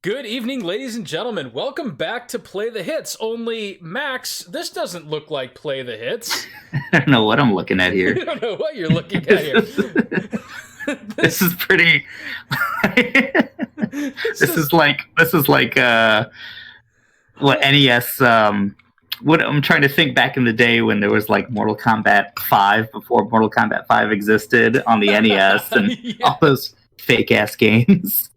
Good evening, ladies and gentlemen. Welcome back to Play the Hits. Only, Max, this doesn't look like Play the Hits. I don't know what I'm looking at here. You don't know what you're looking at here. This is pretty. This is like what NES. What I'm trying to think back in the day when there was like Mortal Kombat 5 before Mortal Kombat 5 existed on the NES and all those fake ass games.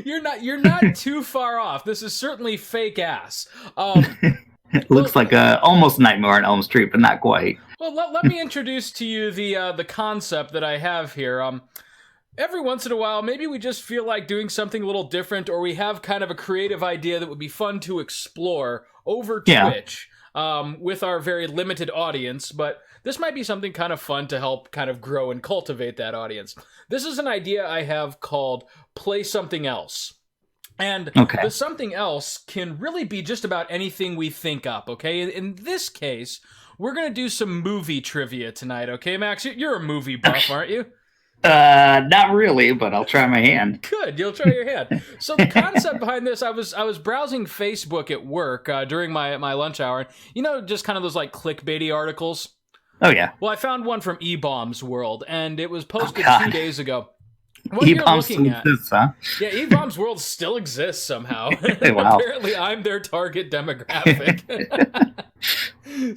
You're not too far off. This is certainly fake ass. It looks like almost Nightmare on Elm Street, but not quite. Well, let me introduce to you the concept that I have here. Every once in a while, maybe we just feel like doing something a little different, or we have kind of a creative idea that would be fun to explore over Twitch with our very limited audience, but this might be something kind of fun to help kind of grow and cultivate that audience. This is an idea I have called Play Something Else. And the something else can really be just about anything we think up, okay? In this case, we're going to do some movie trivia tonight, okay, Max? You're a movie buff, aren't you? Not really, but I'll try my hand. Good, you'll try your hand. So the concept behind this, I was browsing Facebook at work during my lunch hour. You know, just kind of those like clickbaity articles. Oh yeah. Well, I found one from E-Bombs World, and it was posted 2 days ago. E-Bombs still exists, huh? Yeah, E-Bombs World still exists somehow. Wow. Apparently, I'm their target demographic.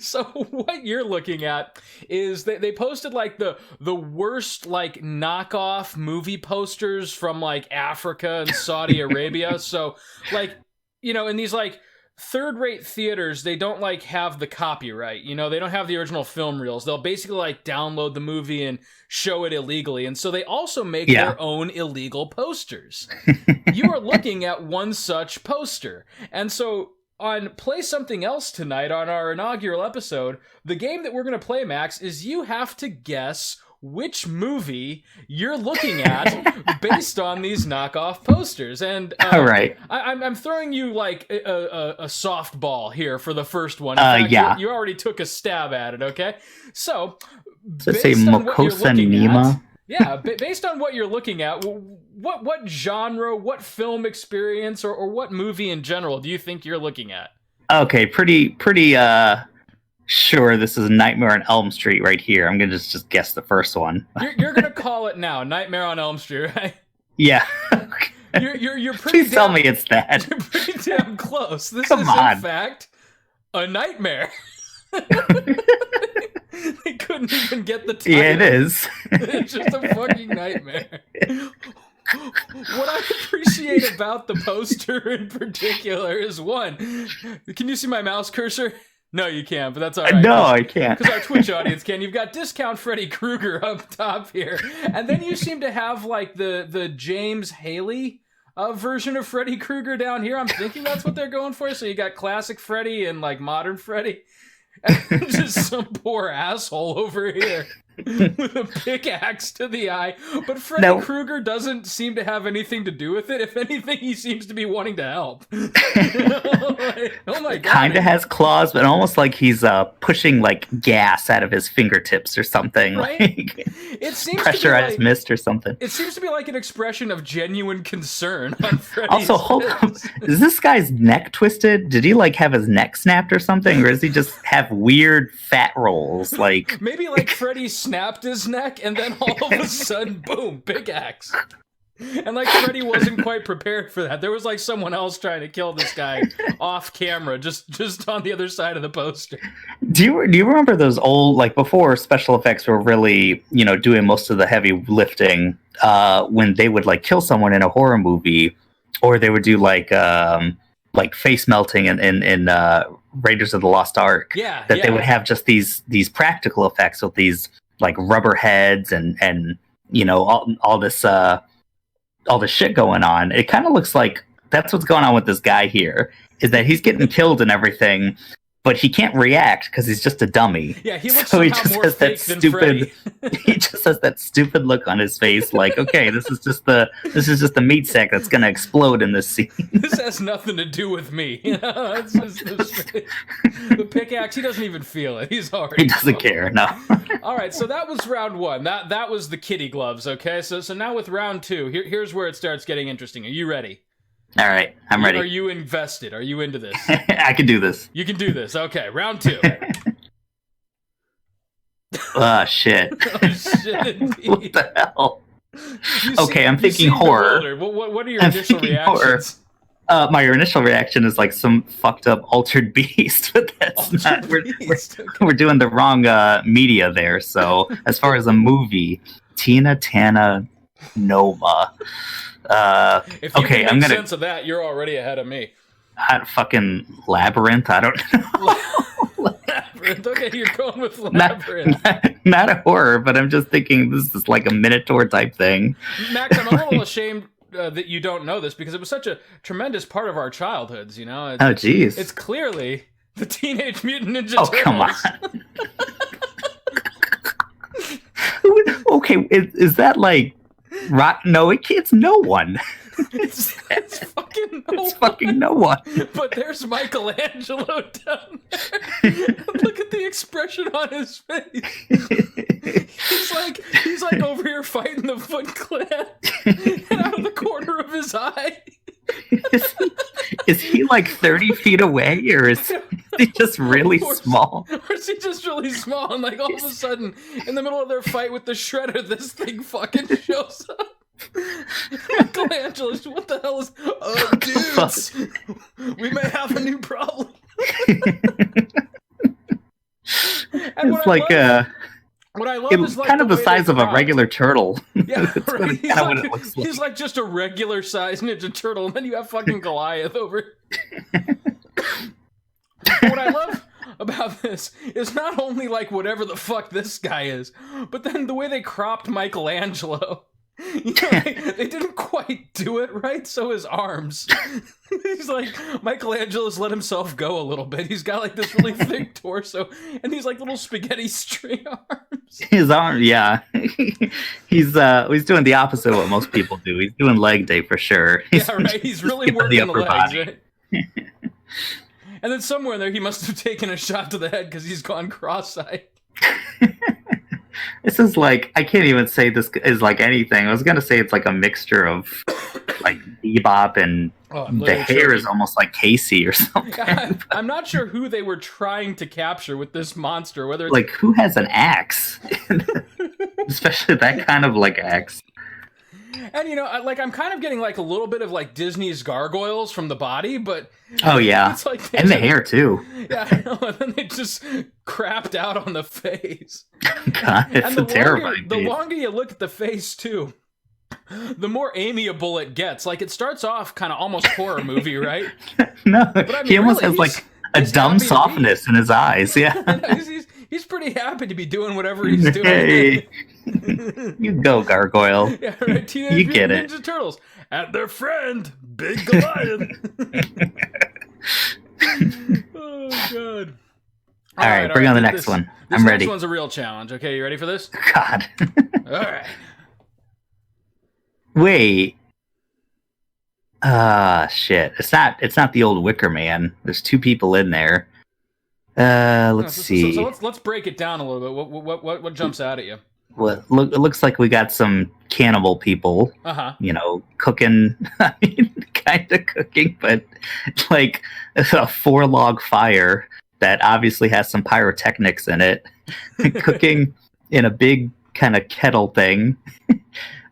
So what you're looking at is they posted like the worst like knockoff movie posters from like Africa and Saudi Arabia. So like, you know, in these like third-rate theaters, they don't like have the copyright, you know, they don't have the original film reels. They'll basically like download the movie and show it illegally, and so they also make their own illegal posters. You are looking at one such poster, and so on Play Something Else tonight on our inaugural episode, the game that we're going to play, Max, is you have to guess which movie you're looking at based on these knockoff posters. And all right, I'm throwing you like a softball here for the first one. In fact, you already took a stab at it. Okay, so let's say Mokosa Nima. Yeah, based on what you're looking at, what genre, what film experience, or what movie in general do you think you're looking at? Okay, pretty sure this is Nightmare on Elm Street right here. I'm gonna just guess the first one. You're gonna call it now, Nightmare on Elm Street, right? Yeah. You're pretty. Please tell me it's that. You're pretty damn close. This Come is on. in fact a nightmare. They couldn't even get the title. Yeah, it is. It's just a fucking nightmare. What I appreciate about the poster in particular is one. Can you see my mouse cursor? No, you can't, but that's all right. No, I can't. Because our Twitch audience can. You've got Discount Freddy Krueger up top here. And then you seem to have, like, the James Haley version of Freddy Krueger down here. I'm thinking that's what they're going for. So you got classic Freddy and, like, modern Freddy. And just some poor asshole over here with a pickaxe to the eye. But Freddy Krueger doesn't seem to have anything to do with it. If anything, he seems to be wanting to help. Oh my god. Kind of has claws, but almost like he's pushing like gas out of his fingertips or something. Right? Like it seems pressurized mist or something. It seems to be like an expression of genuine concern on Freddy's Also, hold on. Is this guy's neck twisted? Did he like have his neck snapped or something? Or does he just have weird fat rolls? Like maybe like Freddy snapped his neck and then all of a sudden, boom, pickaxe. And like Freddy wasn't quite prepared for that. There was like someone else trying to kill this guy off camera, just on the other side of the poster. Do you remember those old, like before special effects were really, you know, doing most of the heavy lifting, when they would like kill someone in a horror movie, or they would do like face melting in Raiders of the Lost Ark. Yeah, they would have just these practical effects with these like rubber heads and you know all this shit going on. It kind of looks like that's what's going on with this guy here, is that he's getting killed and everything, but he can't react because he's just a dummy. Yeah, he looks somehow more fake than Freddy. He just has that stupid look on his face, like, okay, this is just the meat sack that's gonna explode in this scene. This has nothing to do with me. You know, it's just the pickaxe. He doesn't even feel it. He's already. He doesn't care. No. All right, so that was round one. That was the kitty gloves. Okay, so now with round two, here's where it starts getting interesting. Are you ready? All right, I'm ready. Are you invested? Are you into this? I can do this. You can do this. Okay, round 2. Oh, shit. Oh, shit, indeed. What the hell? Okay, I'm thinking horror. What are your initial reactions? My initial reaction is like some fucked up altered beast, but that's not. We're doing the wrong media there. So as far as a movie, Tina Tana Noma. If you okay, can make sense of that, you're already ahead of me. Fucking Labyrinth. I don't know. Labyrinth. Okay, you're going with Labyrinth. Not a horror, but I'm just thinking this is like a Minotaur type thing. Max, I'm a little ashamed that you don't know this because it was such a tremendous part of our childhoods, you know? Oh, jeez. It's clearly the Teenage Mutant Ninja Turtles. Oh, come on. Okay, is that like... No, it's no one. It's fucking no It's fucking no one. But there's Michelangelo down there. Look at the expression on his face. He's like over here fighting the Foot Clan, and out of the corner of his eye. Is he like 30 feet away, or is he just really small? Or is he just really small, and like all of a sudden, in the middle of their fight with the Shredder, this thing fucking shows up? Michelangelo, what the hell is... dudes, we may have a new problem. It's like what I love is like kind of the size of a regular turtle. Yeah, right. What it looks like. He's like just a regular sized Ninja Turtle, and then you have fucking Goliath over. What I love about this is not only like whatever the fuck this guy is, but then the way they cropped Michelangelo. You know, they didn't quite do it right, so his arms. He's like, Michelangelo's let himself go a little bit. He's got like this really thick torso, and he's like little spaghetti string arms. His arm, yeah. He's doing the opposite of what most people do. He's doing leg day for sure. Yeah, right. He's really working the legs, right? And then somewhere in there, he must have taken a shot to the head because he's gone cross-eyed. This is like, I can't even say this is like anything. I was going to say it's like a mixture of like bebop and the hair is almost like Casey or something. I'm not sure who they were trying to capture with this monster. Whether it's... like, who has an axe? Especially that kind of like axe. And you know, I'm kind of getting like a little bit of like Disney's gargoyles from the body, but oh yeah, it's like and the hair too. Yeah, I know, and then they just crapped out on the face. God, it's a terrifying. The longer you look at the face too, the more amiable it gets. Like it starts off kind of almost horror movie, right? No, but, I mean, he almost really, has like a dumb softness in his eyes. Yeah, he's pretty happy to be doing whatever he's doing. Hey, you go, gargoyle. Yeah, right. Teenage you get Mutant Ninja Turtles and their friend, Big Goliath. Oh god! All right, bring on the next one. I'm ready. This one's a real challenge. Okay, you ready for this? God. All right. Wait. Shit. It's not the old Wicker Man. There's two people in there. Let's see. So let's break it down a little bit. What jumps out at you? Well, it looks like we got some cannibal people. You know, cooking. I mean, kind of cooking, but like a 4-log fire that obviously has some pyrotechnics in it. Cooking in a big kind of kettle thing.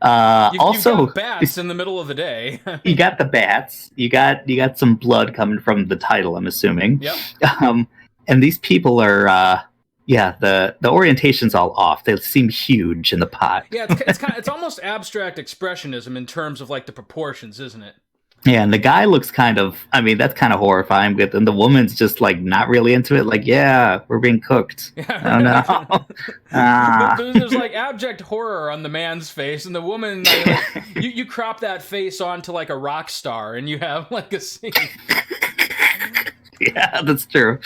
Also, you've got bats in the middle of the day. You got the bats. You got some blood coming from the title, I'm assuming. Yep. And these people are, the orientation's all off. They seem huge in the pot. Yeah, it's almost abstract expressionism in terms of like the proportions, isn't it? Yeah, and the guy looks kind of, I mean, that's kind of horrifying, but then the woman's just like not really into it. Like, yeah, we're being cooked. Yeah, oh no. There's like abject horror on the man's face, and the woman, you crop that face onto like a rock star, and you have like a scene. Yeah, that's true.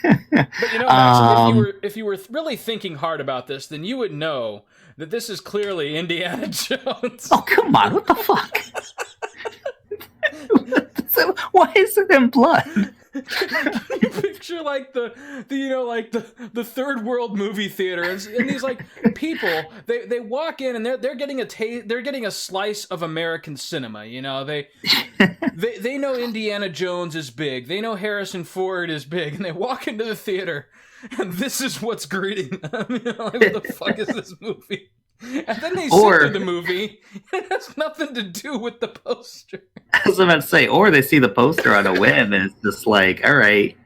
But you know, Max, if you were really thinking hard about this, then you would know that this is clearly Indiana Jones. Oh, come on, what the fuck? Why is it in blood? Can you picture like the you know, like the third world movie theater, and these like people, they walk in and they're getting they're getting a slice of American cinema. You know, they know Indiana Jones is big, they know Harrison Ford is big, and they walk into the theater, and this is what's greeting them. You know, like, what the fuck is this movie? And then they sit through the movie. It has nothing to do with the poster. I was about to say, or they see the poster on a whim and it's just like, all right,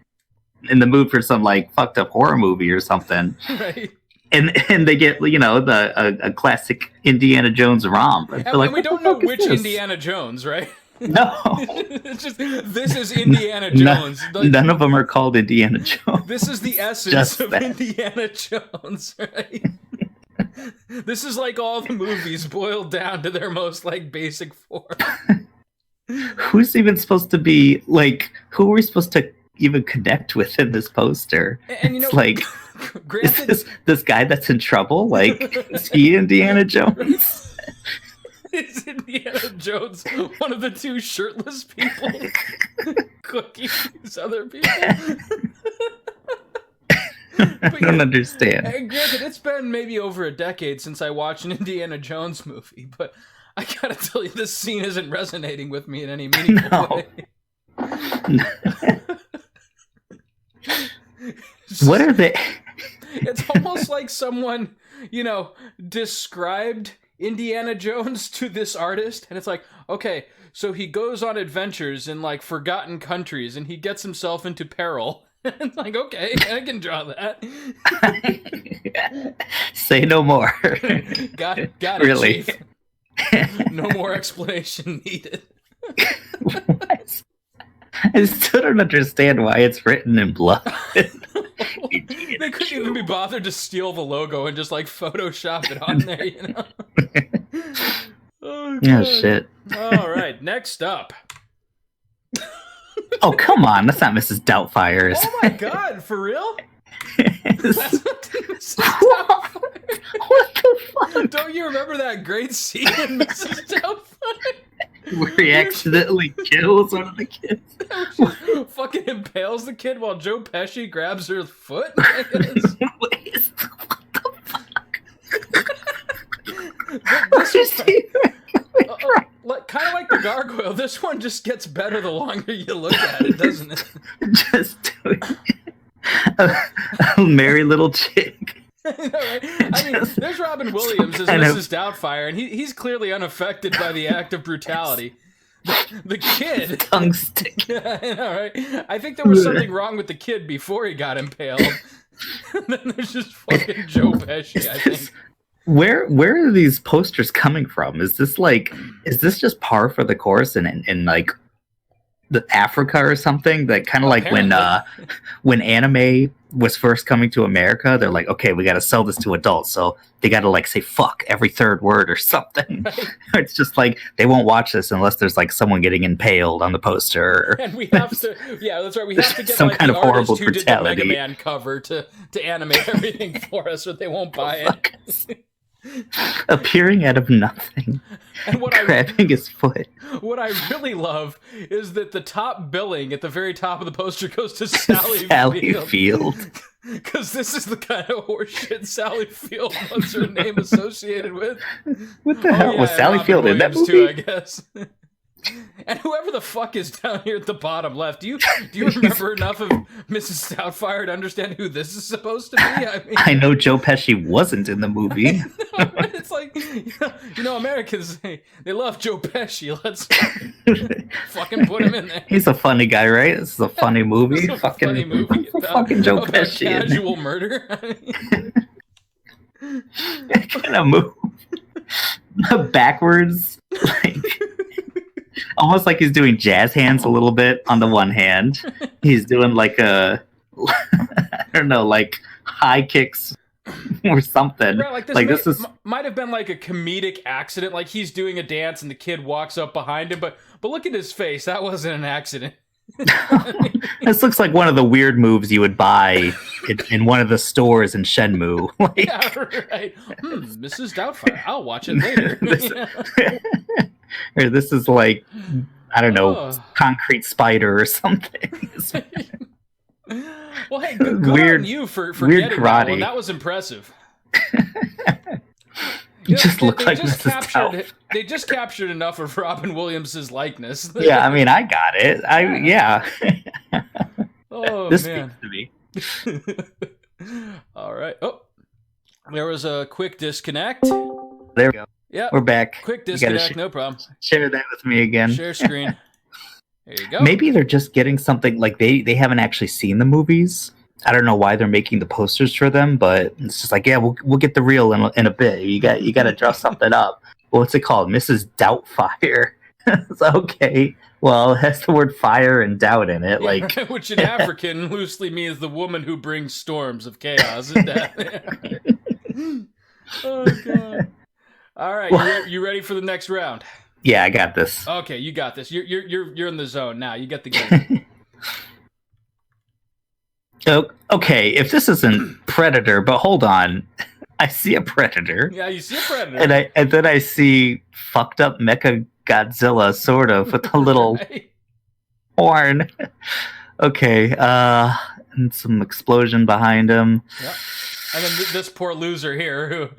in the mood for some like fucked up horror movie or something. Right. And they get, you know, a classic Indiana Jones romp. And like, we don't know which Indiana Jones, right? No. It's just, this is Indiana Jones. None of them are called Indiana Jones. This is the essence of Indiana Jones, right? This is like all the movies boiled down to their most like basic form. Who's even supposed to be like? Who are we supposed to even connect with in this poster? And you know, it's like, granted, is this guy that's in trouble? Like, is he Indiana Jones? Is Indiana Jones one of the two shirtless people cooking these other people? I don't understand. And granted, it's been maybe over a decade since I watched an Indiana Jones movie, but I gotta tell you, this scene isn't resonating with me in any meaningful way. What are they? It's almost like someone, you know, described Indiana Jones to this artist, and it's like, okay, so he goes on adventures in like forgotten countries, and he gets himself into peril. It's like, okay, I can draw that. Say no more. Got it, really? Chief. No more explanation needed. What? I still don't understand why it's written in blood. They couldn't even be bothered to steal the logo and just like Photoshop it on there, you know? Oh, shit. All right, next up. Oh, come on. That's not Mrs. Doubtfire's. Oh my god, for real? That's not Mrs. Doubtfire. What the fuck? Don't you remember that great scene in Mrs. Doubtfire? Where he accidentally kills one of the kids? Fucking impales the kid while Joe Pesci grabs her foot? What the fuck? Kind of like the gargoyle, this one just gets better the longer you look at it, doesn't it? Just doing a merry little chick. Right? I mean, there's Robin Williams as Mrs. Doubtfire, and he's clearly unaffected by the act of brutality. The kid... Tongue stick. I know, right? I think there was something wrong with the kid before he got impaled. And then there's just fucking Joe Pesci, I think. Where are these posters coming from? Is this just par for the course in like the Africa or something? That kind of like when anime was first coming to America, they're like, okay, we got to sell this to adults, so they got to like say fuck every third word or something. Right. It's just like they won't watch this unless there's like someone getting impaled on the poster. And we have to, yeah, that's right. We have to get some like kind the of horrible artist who brutality. did the Mega Man cover to animate everything for us, or they won't buy it. Appearing out of nothing, and grabbing his foot. What I really love is that the top billing at the very top of the poster goes to Sally Field. Because this is the kind of horseshit Sally Field wants her name associated with. What the hell? Was Sally Field in that movie? Too, I guess. And whoever the fuck is down here at the bottom left, do you remember enough of Mrs. Doubtfire to understand who this is supposed to be? I mean, I know Joe Pesci wasn't in the movie. No, right? It's like, you know, Americans, they love Joe Pesci. Let's fucking put him in there. He's a funny guy, right? This is a funny movie. Funny movie about, fucking Joe Pesci. Casual murder. Kind of move backwards, like. Almost like he's doing jazz hands a little bit on the one hand. He's doing like I don't know, like high kicks or something. Right, this might have been like a comedic accident. Like he's doing a dance and the kid walks up behind him. But look at his face. That wasn't an accident. This looks like one of the weird moves you would buy in one of the stores in Shenmue. Like, yeah, right. Mrs. Doubtfire. I'll watch it later. Or this is like, I don't know, Oh. concrete spider or something. Well, hey, good Weird- on you for weird getting that karate. one. That was impressive. You just look like just Mrs. Doubtfire. They just captured enough of Robin Williams' likeness. Yeah, I mean, I got it. Yeah. Oh, This man. speaks to me. All right. Oh, there was a quick disconnect. There we go. Yeah, We're back. quick You gotta disconnect. No problem. Share that with me again. Share screen. There you go. Maybe they're just getting something like they haven't actually seen the movies. I don't know why they're making the posters for them, but it's just like, yeah, we'll get the reel in a bit. You got to dress something up. What's it called? Mrs. Doubtfire. It's okay. Well, it has the word fire and doubt in it, like which in African loosely means the woman who brings storms of chaos and death. Oh god! All right, you ready for the next round? Yeah, I got this. Okay, you got this. You're in the zone now. You get the game. Okay, if this isn't Predator, but hold on, I see a Predator. Yeah, you see a Predator, and then I see fucked up Mecha Godzilla, sort of, with a little right? horn. Okay, and some explosion behind him. Yep. And then this poor loser here, who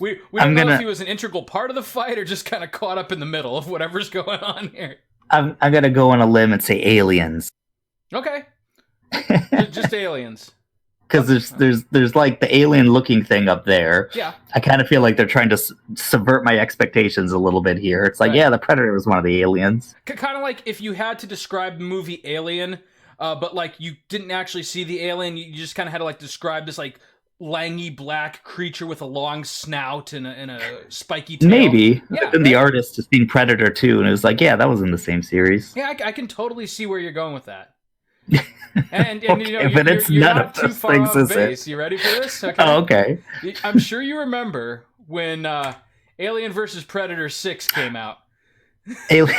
we don't know if he was an integral part of the fight or just kind of caught up in the middle of whatever's going on here. I'm gonna go on a limb and say aliens. Okay. Just aliens. Because there's like the alien looking thing up there. Yeah. I kind of feel like they're trying to subvert my expectations a little bit here. It's like, Right. yeah, the Predator was one of the aliens. Kind of like if you had to describe the movie Alien, but like you didn't actually see the alien, you just kind of had to like describe this like langy black creature with a long snout and a spiky tail. Maybe. Yeah, But then the artist has seen Predator too, and it was like, yeah, that was in the same series. Yeah, I can totally see where you're going with that. And Okay, you know, but it's you're none not of too those far things, off is it? base. You ready for this? Okay. Oh, okay. I'm sure you remember when Alien vs. Predator 6 came out. Alien.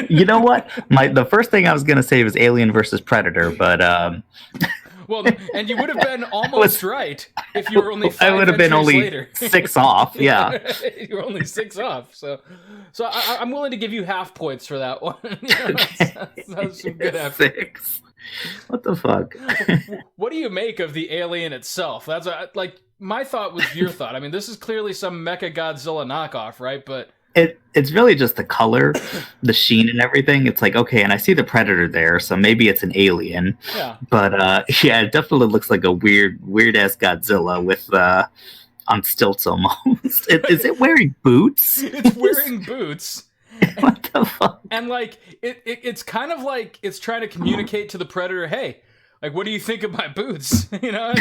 You know what? The first thing I was gonna say was Alien versus Predator, but Well, and you would have been almost right if you were only 5 I would have been entries only later. 6 off. Yeah. You were only 6 off. So I'm willing to give you half points for that one. That's some good effort. 6. What the fuck? What do you make of the alien itself? That's like my thought was your thought. I mean, this is clearly some Mecha Godzilla knockoff, right? But it's really just the color, the sheen and everything. It's like, okay, and I see the Predator there, so maybe it's an alien. yeah, But yeah, it definitely looks like a weird ass Godzilla with on stilts almost. Is it wearing boots? it's wearing boots. What the fuck? And like it's kind of like it's trying to communicate to the Predator, hey, like what do you think of my boots? You know, and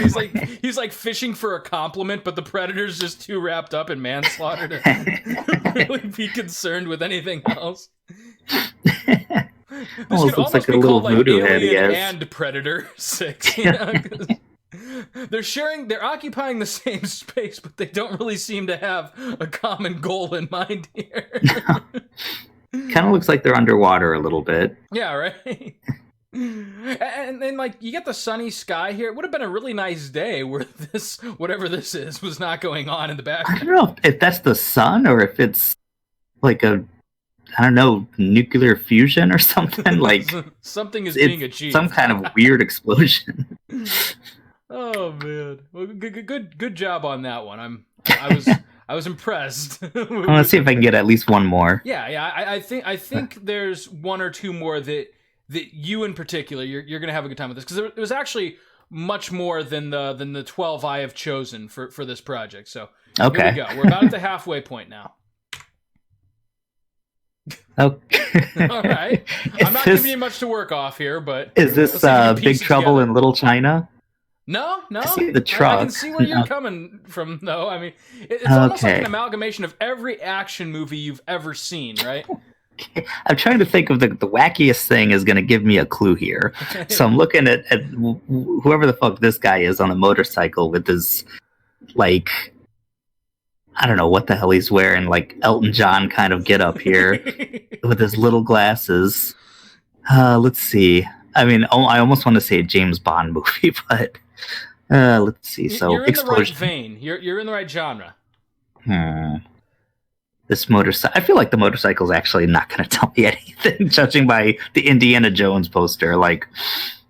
he's like fishing for a compliment, but the Predator's just too wrapped up in manslaughter to really be concerned with anything else. This Almost could looks like be a little called, voodoo head he Alien has. and Predator 6. You know? 'Cause they're occupying the same space, but they don't really seem to have a common goal in mind here. Kind of looks like they're underwater a little bit. Yeah, right. And then, like, you get the sunny sky here. It would have been a really nice day where this, whatever this is, was not going on in the I background. don't know if that's the sun or if it's like I don't know, nuclear fusion or something. Like Something is it's being achieved. some kind of weird explosion. Oh man, well, good job on that one. I was impressed. I want to see if I can get at least one more. Yeah. I think there's one or two more that you in particular you're gonna have a good time with this, because it was actually much more than the 12 I have chosen for this project. So Okay. here we go. We're about at the halfway point now. Okay. All right. I'm not giving you much to work off here, but Is this let's see if you can Big piece it Trouble together. in Little China? No. I see the I truck. can see where you're No. coming from, though. I mean, it's almost like Okay. an amalgamation of every action movie you've ever seen, right? I'm trying to think of the wackiest thing is going to give me a clue here. So I'm looking at whoever the fuck this guy is on a motorcycle with his, like, I don't know what the hell he's wearing, like Elton John kind of get up here with his little glasses. Let's see. I mean, I almost want to say a James Bond movie, but let's see. So You're in the right explosion. vein. You're in the right genre. this motorcycle. I feel like the motorcycle is actually not going to tell me anything, judging by the Indiana Jones poster. Like,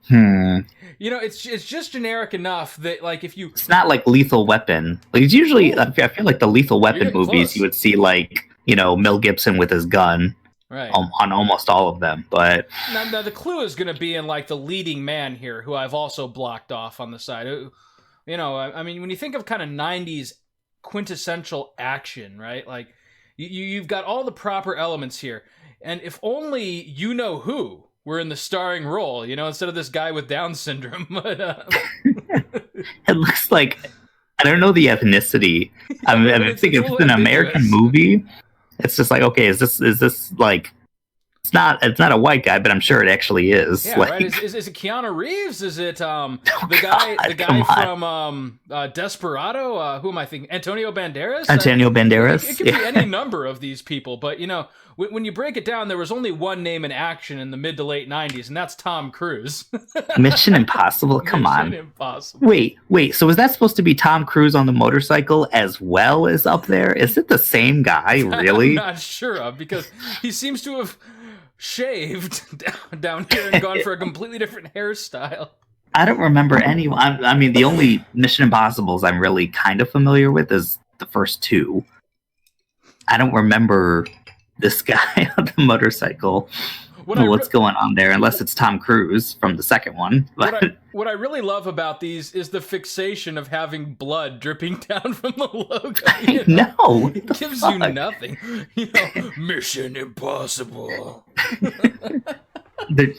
It's just generic enough that, like, if you... It's not like Lethal Weapon. Like, it's usually... I feel like the Lethal Weapon movies, close. You would see, like, Mel Gibson with his gun. Right. On almost all of them, but... Now the clue is going to be in, like, the leading man here, who I've also blocked off on the side. I mean, when you think of kind of 90s quintessential action, right? Like, you've got all the proper elements here. And if only you know who were in the starring role, instead of this guy with Down syndrome. But, It looks like... I don't know the ethnicity. I think if it's an American movie... It's just like, okay, is this like, it's not a white guy, but I'm sure it actually is. Yeah, like, right. Is it Keanu Reeves? Is it the guy from Desperado? Who am I thinking? Antonio Banderas? Antonio Banderas. It could be any number of these people, but when you break it down, there was only one name in action in the mid to late 90s, and that's Tom Cruise. Mission Impossible? Come on. Mission Impossible. Wait, so is that supposed to be Tom Cruise on the motorcycle as well as up there? Is it the same guy, really? I'm not sure of, because he seems to have shaved down here and gone for a completely different hairstyle. I don't remember anyone. I mean, the only Mission Impossibles I'm really kind of familiar with is the first two. I don't remember this guy on the motorcycle. What's going on there, unless it's Tom Cruise from the second one. But what I really love about these is the fixation of having blood dripping down from the logo. No, it gives you nothing. Mission Impossible.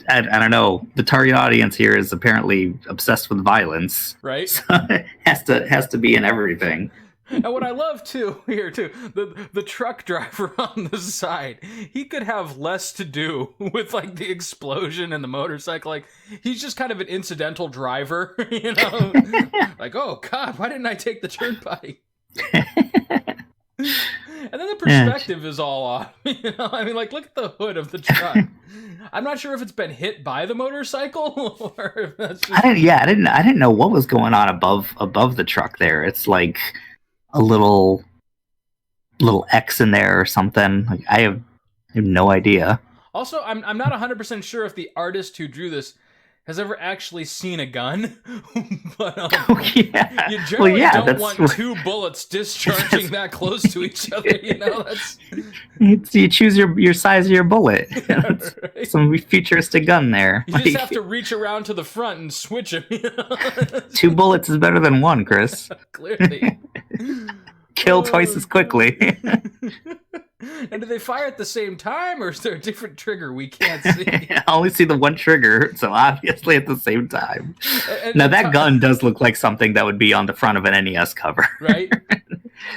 I don't know. The target audience here is apparently obsessed with violence, right? So it has to be in everything. And what I love the truck driver on the side, he could have less to do with like the explosion and the motorcycle. Like, he's just kind of an incidental driver, like, oh God, why didn't I take the turnpike? And then the perspective is all off. I mean, like, look at the hood of the truck. I'm not sure if it's been hit by the motorcycle or if that's just... I didn't know what was going on above the truck there. It's like a little X in there or something. Like, I have no idea. Also, I'm not 100% sure if the artist who drew this has ever actually seen a gun. But you generally don't want two bullets discharging that close to each other. You choose your size of your bullet. Right? Some futuristic gun there. You just have to reach around to the front and switch them. Two bullets is better than one, Chris. Clearly. Kill twice as quickly. And do they fire at the same time, or is there a different trigger we can't see? I only see the one trigger, so obviously at the same time. Now, that gun does look like something that would be on the front of an NES cover. Right?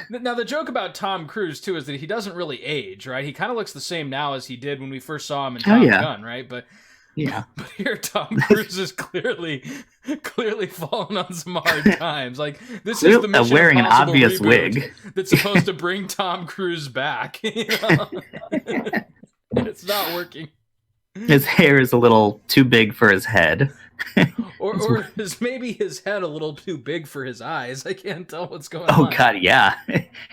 Now, the joke about Tom Cruise, too, is that he doesn't really age, right? He kind of looks the same now as he did when we first saw him in Top Gun, right? But here Tom Cruise is clearly falling on some hard times. Like, this is the Mission wearing an Impossible obvious reboot wig that's supposed to bring Tom Cruise back. And it's not working. His hair is a little too big for his head. or is maybe his head a little too big for his eyes? I can't tell what's going on. Oh God, yeah.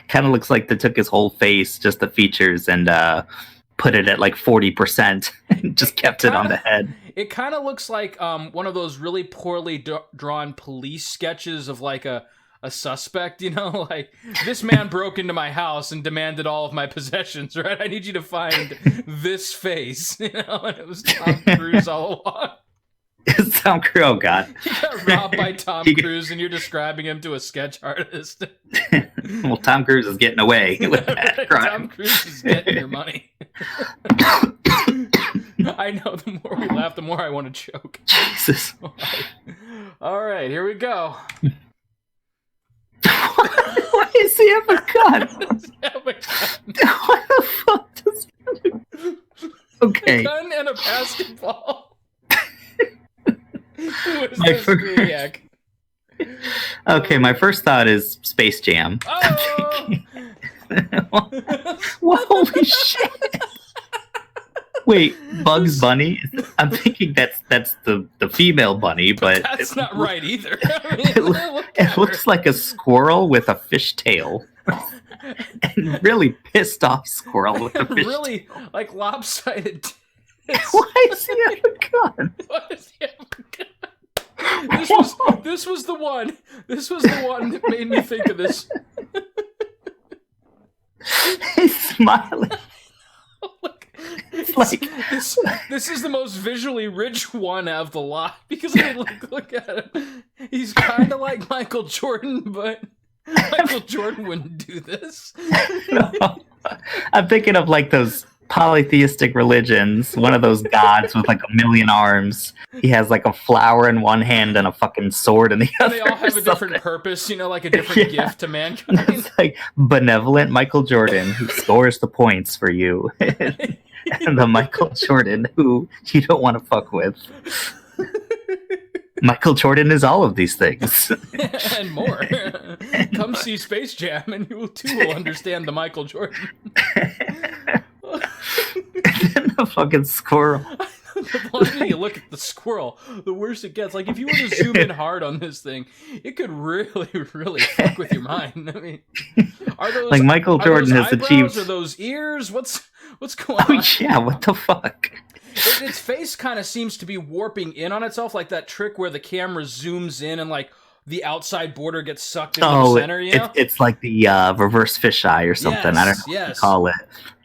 Kind of looks like they took his whole face, just the features, and put it at like 40% and just kept it on the head. It kind of looks like one of those really poorly drawn police sketches of like a suspect, like, this man broke into my house and demanded all of my possessions, right? I need you to find this face, and it was Tom Cruise all along. It's Tom Cruise, oh God. He got robbed by Tom Cruise and you're describing him to a sketch artist. Well, Tom Cruise is getting away with that crime. Tom Cruise is getting your money. I know, the more we laugh, the more I want to choke. Jesus. All right, here we go. Why does he have a gun? What the fuck does he have? Okay. A gun and a basketball. Who is this maniac? Okay, my first thought is Space Jam. Oh! What? Holy shit! Wait, Bugs Bunny? I'm thinking that's the female bunny, but that's not right either. It looks like a squirrel with a fish tail. and really pissed off squirrel with the fish. Really, like, lopsided. Why is he have a gun? Why does he have a gun? This was the one. This was the one that made me think of this. He's smiling. Look, this is the most visually rich one of the lot, because I mean, look at him. He's kind of like Michael Jordan, but Michael Jordan wouldn't do this. No. I'm thinking of like those polytheistic religions, one of those gods with like a million arms. He has like a flower in one hand and a fucking sword in the other. They all have a different purpose, like a different gift to mankind. It's like benevolent Michael Jordan who scores the points for you. And the Michael Jordan who you don't want to fuck with. Michael Jordan is all of these things. And more. Come see Space Jam and you too will understand the Michael Jordan. And then the fucking squirrel. The longer you look at the squirrel, the worse it gets. Like, if you were to zoom in hard on this thing, it could really, really fuck with your mind. I mean, are those like Michael Jordan those has eyebrows, achieved? Are those ears? What's going on? Oh yeah, what the fuck? Its face kind of seems to be warping in on itself, like that trick where the camera zooms in and like the outside border gets sucked into the center. It's like the reverse fisheye or something. Yes, I don't know what to call it.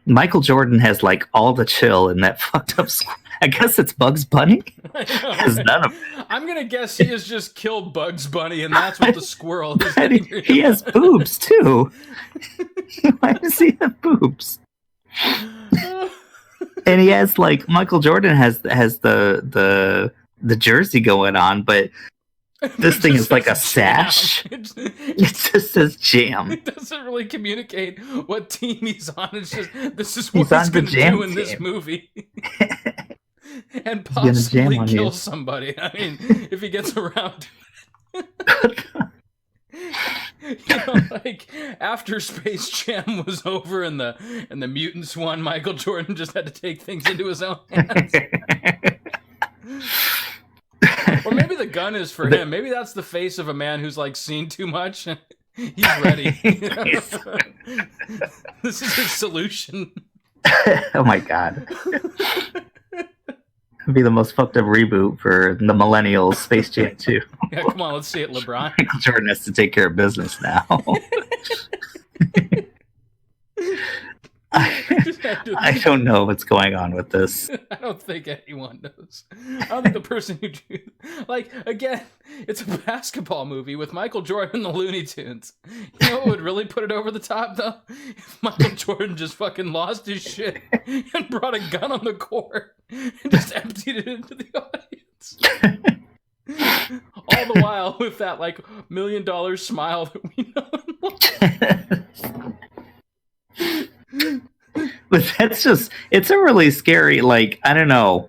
Michael Jordan has like all the chill in that fucked up squirrel. I guess it's Bugs Bunny. None of I'm gonna guess he has just killed Bugs Bunny, and that's what the squirrel is. He has boobs too. Why does he have boobs? And he has like Michael Jordan has the jersey going on, but this thing is like a sash. It just says Jam. It doesn't really communicate what team he's on. It's just this is what he's going to do in this movie. And possibly kill somebody. I mean, if he gets around to it. Like after Space Jam was over and the mutants won, Michael Jordan just had to take things into his own hands. Or maybe the gun is for him. Maybe that's the face of a man who's like seen too much. He's ready. This is his solution. Oh my god. It'd be the most fucked up reboot for the millennials, Space Jam 2. Yeah, come on, let's see it, LeBron. Michael Jordan has to take care of business now. I don't know what's going on with this. I don't think anyone knows. I don't think the person who drew... Like, again, it's a basketball movie with Michael Jordan and the Looney Tunes. You know what would really put it over the top, though? If Michael Jordan just fucking lost his shit and brought a gun on the court and just emptied it into the audience. All the while with that, like, $1 million smile that we know. But that's just, it's a really scary, like, I don't know,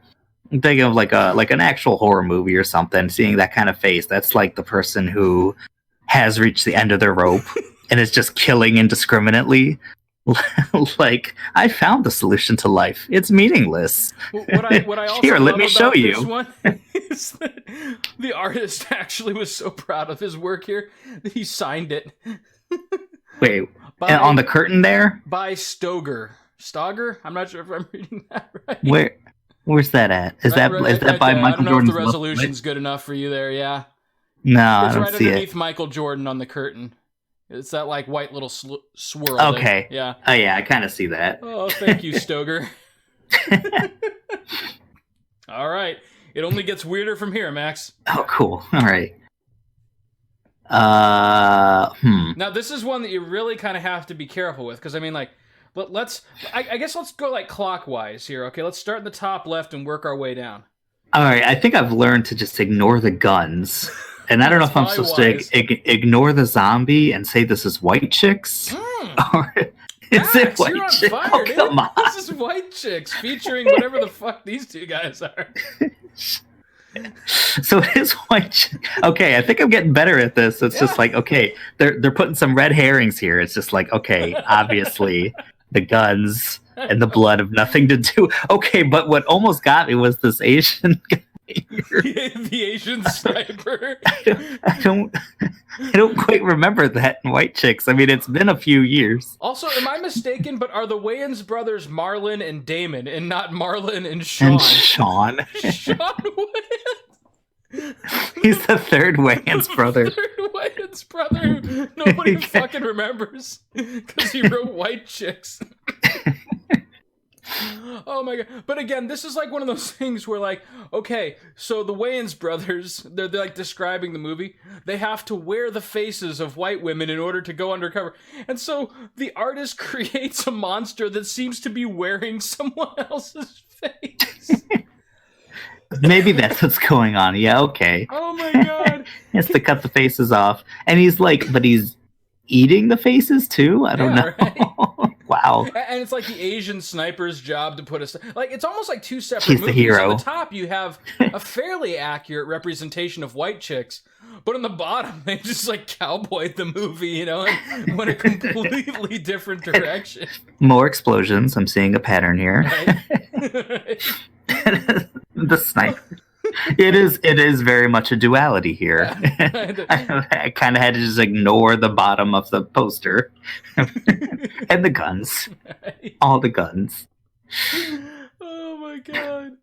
I'm thinking of like an actual horror movie or something, seeing that kind of face. That's like the person who has reached the end of their rope and is just killing indiscriminately. Like, I found the solution to life. It's meaningless. What I also Here, let love me about show this you. one is that the artist actually was so proud of his work here that he signed it. Wait, and on the curtain there? By Stoger. Stoger? I'm not sure if I'm reading that right. Where's that at? Is that by there. Michael Jordan? I don't know if the resolution's good enough for you there, yeah. No, it's I don't right see underneath it. Michael Jordan on the curtain. It's that like white little swirl. Okay. There. Yeah. Oh yeah, I kind of see that. Oh, thank you, Stoger. All right. It only gets weirder from here, Max. Oh, cool. All right. Now, this is one that you really kind of have to be careful with, because I mean, like, I guess let's go like clockwise here. Okay, let's start in the top left and work our way down. All right, I think I've learned to just ignore the guns, and I don't know if I'm supposed to ignore the zombie and say this is White Chicks, or is it White Chicks? Oh, come on. This is White Chicks featuring whatever the fuck these two guys are. So it is White Chicks. Okay, I think I'm getting better at this. It's just like, okay, they're putting some red herrings here. It's just like, okay, obviously the guns and the blood have nothing to do. Okay, but what almost got me was this Asian guy. The Asian sniper. I don't quite remember that in White Chicks. I mean, it's been a few years. Also, am I mistaken, but are the Wayans brothers Marlon and Damon and not Marlon and Sean? And Sean. Sean Wayans. He's the third Wayans brother. Third Wayans brother who nobody fucking remembers because he wrote White Chicks. Oh my god. But again, this is like one of those things where like, okay, so the Wayans brothers, they're like describing the movie, they have to wear the faces of white women in order to go undercover. And so the artist creates a monster that seems to be wearing someone else's face. Maybe that's what's going on. Yeah, okay. Oh my god. He has to cut the faces off. And he's like, but he's eating the faces too? I don't know. Right? Wow. And it's like the Asian sniper's job to put a... Like, it's almost like two separate He's movies. The hero. On the top, you have a fairly accurate representation of White Chicks, but on the bottom, they just, like, cowboyed the movie, you know, and went a completely different direction. More explosions. I'm seeing a pattern here. Right? The sniper. It is very much a duality here. Yeah. I kind of had to just ignore the bottom of the poster. And the guns. Right. All the guns. Oh my god.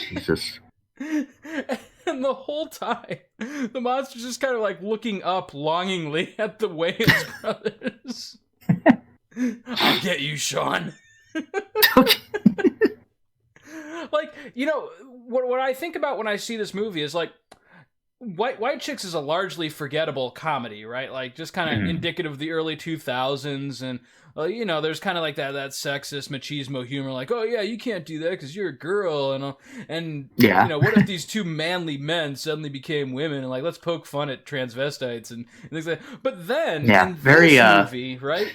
Jesus. And the whole time, the monster's just kind of like looking up longingly at the Wayans brothers. I'll get you, Sean. Like, you know, what I think about when I see this movie is like, White Chicks is a largely forgettable comedy, right? Like, just kind of indicative of the early 2000s, and you know, there's kind of like that sexist machismo humor, like, oh yeah, you can't do that because you're a girl, and yeah. You know, what if these two manly men suddenly became women, and like, let's poke fun at transvestites and things like that. But then, in this movie, right?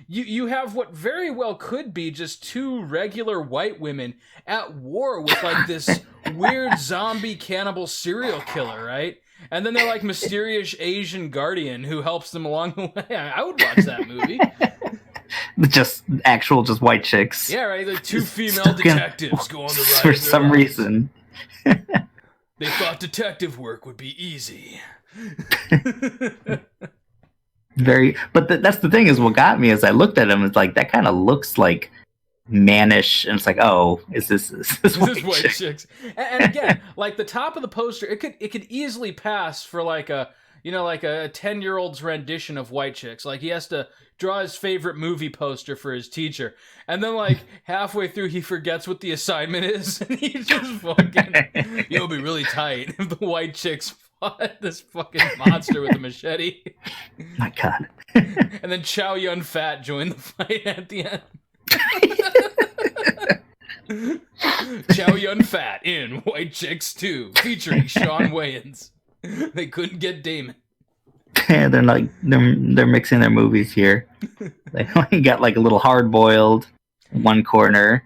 You have what very well could be just two regular white women at war with like this weird zombie cannibal serial killer, right? And then they're like mysterious Asian guardian who helps them along the way. I would watch that movie. Just White Chicks. Yeah, right. Like two female detectives go on the ride for some reason. They thought detective work would be easy. But that's the thing is what got me is I looked at him. It's like that kind of looks like mannish, and it's like, oh, is this White Chicks? And again, like the top of the poster, it could easily pass for like a 10-year-old's rendition of White Chicks. Like he has to draw his favorite movie poster for his teacher, and then like halfway through he forgets what the assignment is, and he just fucking, you'll be really tight if the White Chicks fought this fucking monster with a machete. My God. And then Chow Yun Fat joined the fight at the end. Chow Yun Fat in White Chicks 2, featuring Sean Wayans. They couldn't get Damon. Yeah, they're mixing their movies here. They only got like a little hard boiled one corner.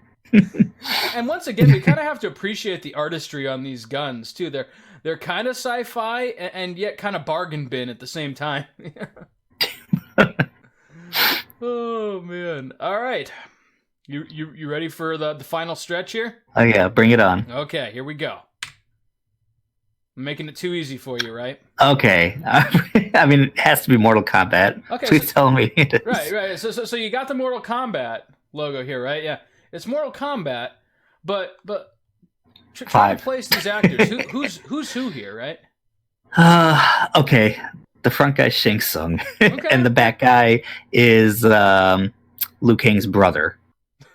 And once again, we kind of have to appreciate the artistry on these guns too. They're kind of sci-fi and yet kind of bargain bin at the same time. Oh man! All right, you ready for the final stretch here? Oh yeah, bring it on. Okay, here we go. I'm making it too easy for you, right? Okay. I mean, it has to be Mortal Kombat. Okay, please tell me it is. Right. So you got the Mortal Kombat logo here, right? Yeah, it's Mortal Kombat, but try to place these actors. Who's who here, right? Okay. The front guy's Shang Tsung, okay. And the back guy is Liu Kang's brother.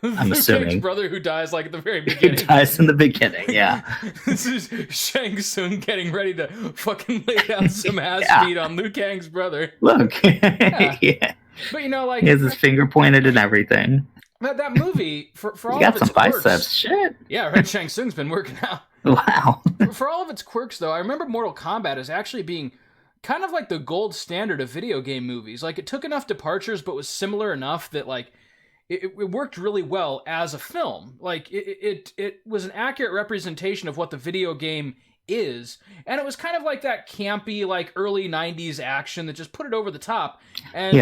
I'm assuming. Liu Kang's brother who dies like at the very beginning. Who dies in the beginning, yeah. This is Shang Tsung getting ready to fucking lay down some ass beat on Liu Kang's brother. Look, yeah. But you know, like he has his finger pointed and everything. That movie, for all got of its some biceps, quirks, shit. Yeah, right. Shang Tsung's been working out. Wow. For all of its quirks, though, I remember Mortal Kombat as actually being kind of like the gold standard of video game movies. Like, it took enough departures, but was similar enough that, like, it worked really well as a film. Like, it was an accurate representation of what the video game is, and it was kind of like that campy, like, early 90s action that just put it over the top, and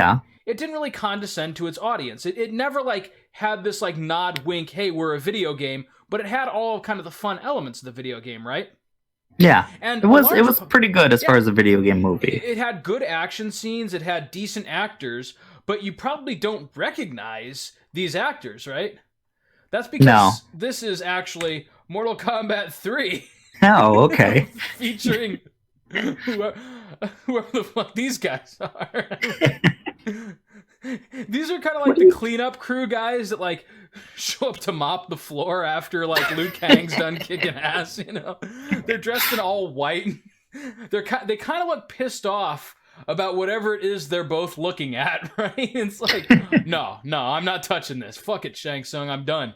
it didn't really condescend to its audience. It never, like, had this like nod wink, hey, we're a video game, but it had all kind of the fun elements of the video game, right? Yeah, and it was pretty good as far as a video game movie. It had good action scenes, it had decent actors, but you probably don't recognize these actors, right? That's because this is actually Mortal Kombat 3. Oh, okay. Featuring whoever the fuck these guys are. These are kind of like the cleanup crew guys that like show up to mop the floor after like Liu Kang's done kicking ass, you know? They're dressed in all white. They kind of look pissed off about whatever it is they're both looking at, right? It's like, no, I'm not touching this. Fuck it, Shang Tsung, I'm done.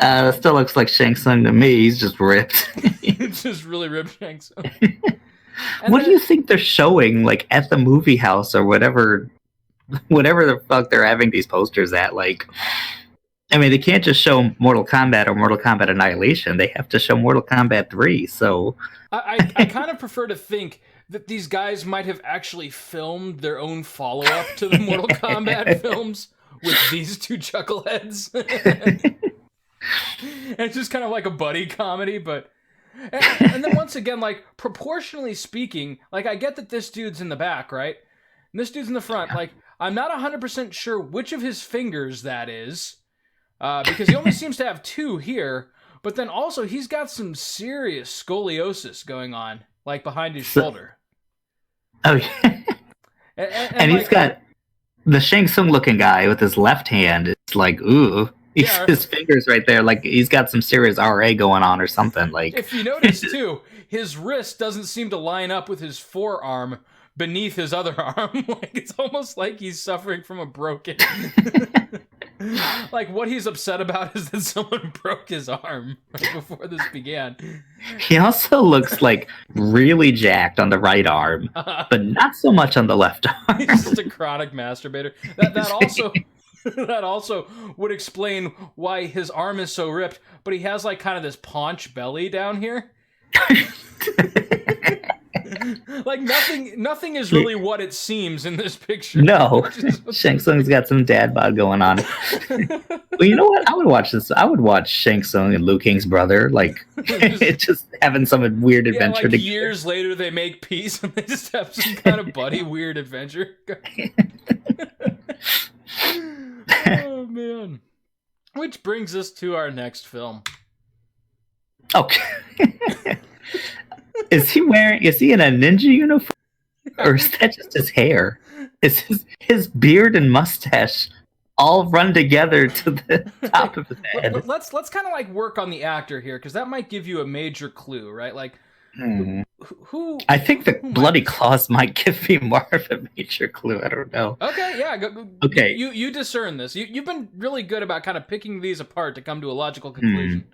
It still looks like Shang Tsung to me. He's just ripped. It's just really ripped Shang Tsung. What do you think they're showing, like, at the movie house or whatever the fuck they're having these posters at? Like, I mean, they can't just show Mortal Kombat or Mortal Kombat Annihilation. They have to show Mortal Kombat 3, so... I kind of prefer to think that these guys might have actually filmed their own follow-up to the Mortal Kombat films with these two chuckleheads. And it's just kind of like a buddy comedy, but... And then once again, like, proportionally speaking, like, I get that this dude's in the back, right? And this dude's in the front. Like, I'm not 100% sure which of his fingers that is, because he only seems to have two here, but then also he's got some serious scoliosis going on, like, behind his shoulder. Oh, yeah. And he's got the Shang Tsung looking guy with his left hand. It's like, ooh. Yeah. His fingers right there, like he's got some serious RA going on or something. Like, if you notice too, his wrist doesn't seem to line up with his forearm beneath his other arm. Like, it's almost like he's suffering from a broken. Like, what he's upset about is that someone broke his arm right before this began. He also looks like really jacked on the right arm, but not so much on the left arm. He's just a chronic masturbator. That also. That also would explain why his arm is so ripped, but he has like kind of this paunch belly down here. Like nothing is really what it seems in this picture. No, Shang Tsung's got some dad bod going on. Well, you know what? I would watch this. I would watch Shang Tsung and Liu Kang's brother, like just having some weird adventure like together. Years later, they make peace and they just have some kind of buddy weird adventure. Oh man! Which brings us to our next film. Okay. Is he in a ninja uniform? Or is that just his hair? Is his beard and mustache all run together to the top of his head? Let's kind of like work on the actor here, because that might give you a major clue, right? Like, who? I think the bloody claws might give me more of a major clue. I don't know. Okay, yeah. Okay. You discern this. You've been really good about kind of picking these apart to come to a logical conclusion.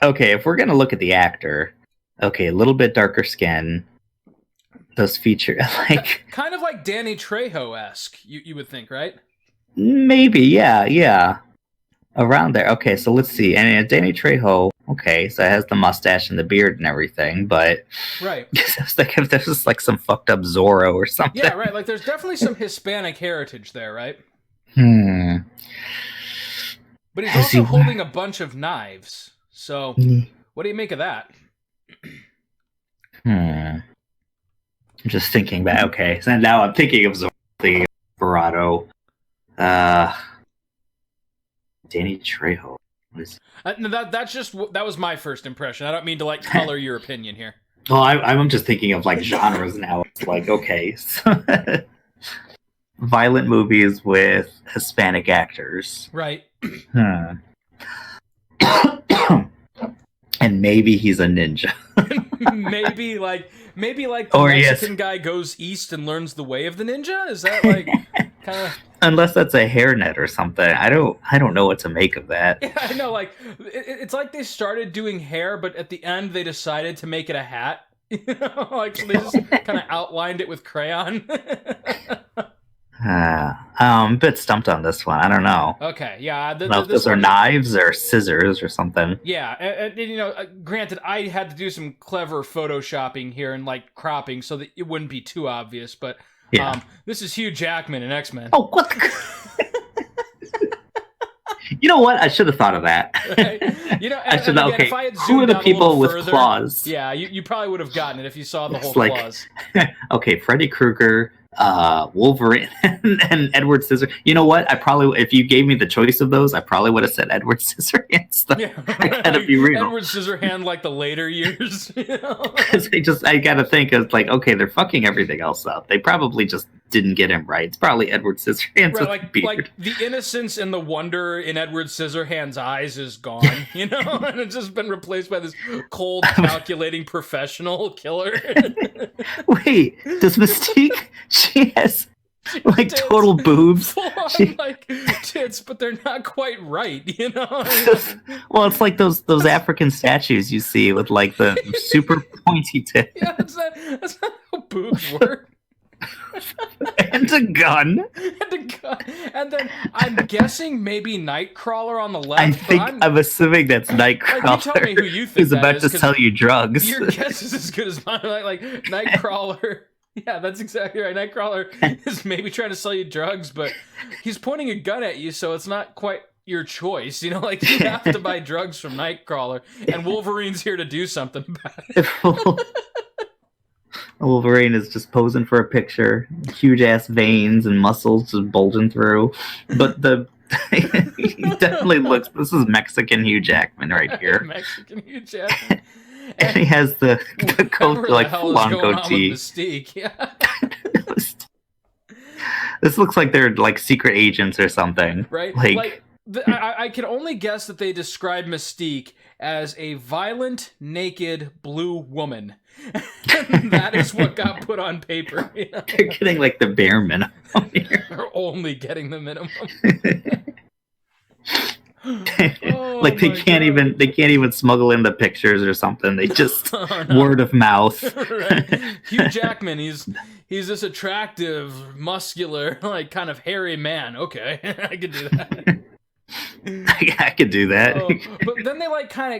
Okay, if we're gonna look at the actor, okay, a little bit darker skin. Those features, like kind of like Danny Trejo-esque, you would think, right? Maybe, yeah. Around there. Okay, so let's see. And Danny Trejo, okay, so it has the mustache and the beard and everything, but... Right. I was thinking if this was like some fucked up Zorro or something. Yeah, right, like there's definitely some Hispanic heritage there, right? But he's also holding a bunch of knives, so what do you make of that? I'm just thinking back. Okay, so now I'm thinking of Zorro, Verado. Danny Trejo. That was my first impression. I don't mean to like color your opinion here. Well, I'm just thinking of like genres now. It's like, okay, so violent movies with Hispanic actors, right? And maybe he's a ninja. maybe like the Mexican guy goes east and learns the way of the ninja. Is that like kind of? Unless that's a hairnet or something. I don't know what to make of that. Yeah, I know. Like it's like they started doing hair, but at the end they decided to make it a hat. You know, like so they just kind of outlined it with crayon. I'm a bit stumped on this one. I don't know. Okay, yeah. Those are knives or scissors or something. Yeah, and you know, granted, I had to do some clever photoshopping here and like cropping so that it wouldn't be too obvious, but Yeah. This is Hugh Jackman in X-Men. Oh, what the... You know what? I should have thought of that. Right? You know, I should. again, Okay, if I had who are zoomed the out people a little with further, claws? Yeah, you probably would have gotten it if you saw the whole It's like- claws. Okay, Freddy Krueger, Wolverine, and Edward Scissorhands. You know what? I probably, if you gave me the choice of those, I probably would have said Edward Scissorhands. Yeah, I gotta be real. Edward Scissorhand, like the later years. You know? I gotta think of like, okay, they're fucking everything else up. They probably just didn't get him right. It's probably Edward Scissorhands with Right, beard. like the innocence and the wonder in Edward Scissorhands' eyes is gone, you know, and it's just been replaced by this cold, calculating professional killer. Wait, does Mystique? She has like Tits. total boobs. Full-on, She- like tits, but they're not quite right, you know. Well, it's like those African statues you see with like the super pointy tip Yeah, that's not how boobs work. and a gun. And then I'm guessing maybe Nightcrawler on the left. I but think I'm assuming that's like, you tell me Nightcrawler who you think who's that about is, to 'cause sell you drugs. Your guess is as good as mine. Like Nightcrawler. Yeah, that's exactly right. Nightcrawler is maybe trying to sell you drugs, but he's pointing a gun at you, so it's not quite your choice. You know, like you have to buy drugs from Nightcrawler, and Wolverine's here to do something about it. Wolverine is just posing for a picture, huge ass veins and muscles just bulging through. But he definitely looks. This is Mexican Hugh Jackman right here, Mexican Hugh Jackman. and he has the coat, Whatever like the hell full is on going on goatee. with Mystique. Yeah. This looks like they're like secret agents or something, Right? Like I can only guess that they describe Mystique as a violent, naked, blue woman. That is what got put on paper. You know? they're getting like the bare minimum here. They're only getting the minimum. Oh, Like they my can't God. even smuggle in the pictures or something. They just Oh, no. word of mouth. Right. Hugh Jackman, he's this attractive, muscular, like kind of hairy man. Okay, I could do that. I could do that. Oh, but then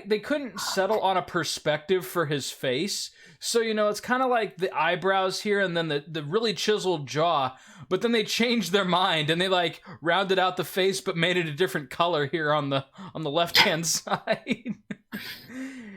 they couldn't settle on a perspective for his face. So, you know, it's kind of like the eyebrows here and then the really chiseled jaw. But then they changed their mind and they like rounded out the face but made it a different color here on the left-hand side.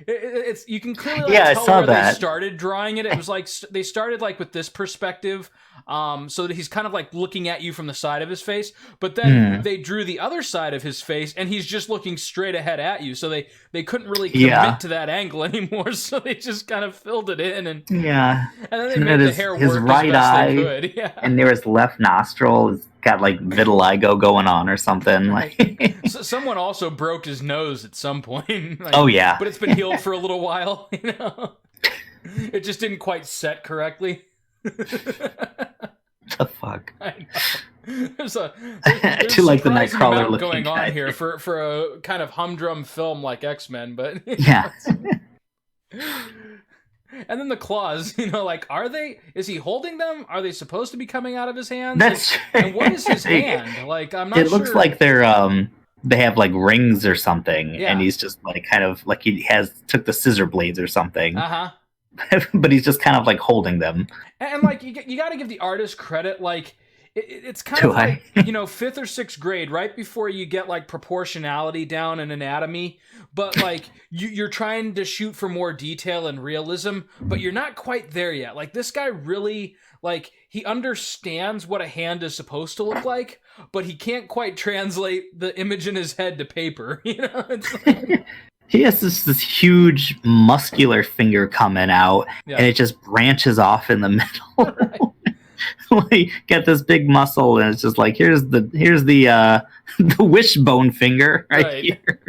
It's you can clearly Yeah, I tell saw where they that. started drawing it. It was like they started like with this perspective, so that he's kind of like looking at you from the side of his face. But then they drew the other side of his face, and he's just looking straight ahead at you. So they couldn't really commit to that angle anymore. So they just kind of filled it in, and Yeah. then they And made then the hair his work right as best eye they could. Yeah. and near his left nostril has got like vitiligo going on or something. Like, So someone also broke his nose at some point. Like, oh yeah. but it's been healed for a little while. You know, it just didn't quite set correctly. The fuck. I know. There's Do like the surprising Nightcrawler amount looking going guy. on here for a kind of humdrum film like X-Men, but Yeah. And then the claws, you know, like is he holding them? Are they supposed to be coming out of his hands? That's and what is his hand? Like I'm not It sure. looks like they're they have like rings or something, Yeah. and he's just like kind of like he took the scissor blades or something, but he's just kind of like holding them. And like you got to give the artist credit, like it's kind Do of I? like, you know, 5th or 6th grade, right before you get like proportionality down in anatomy, but like you're trying to shoot for more detail and realism, but you're not quite there yet. Like this guy really, like, he understands what a hand is supposed to look like, but he can't quite translate the image in his head to paper. You know, it's like, He has this huge muscular finger coming out, yeah. and it just branches off in the middle. Right. Like, got this big muscle, and it's just like here's the the wishbone finger right here.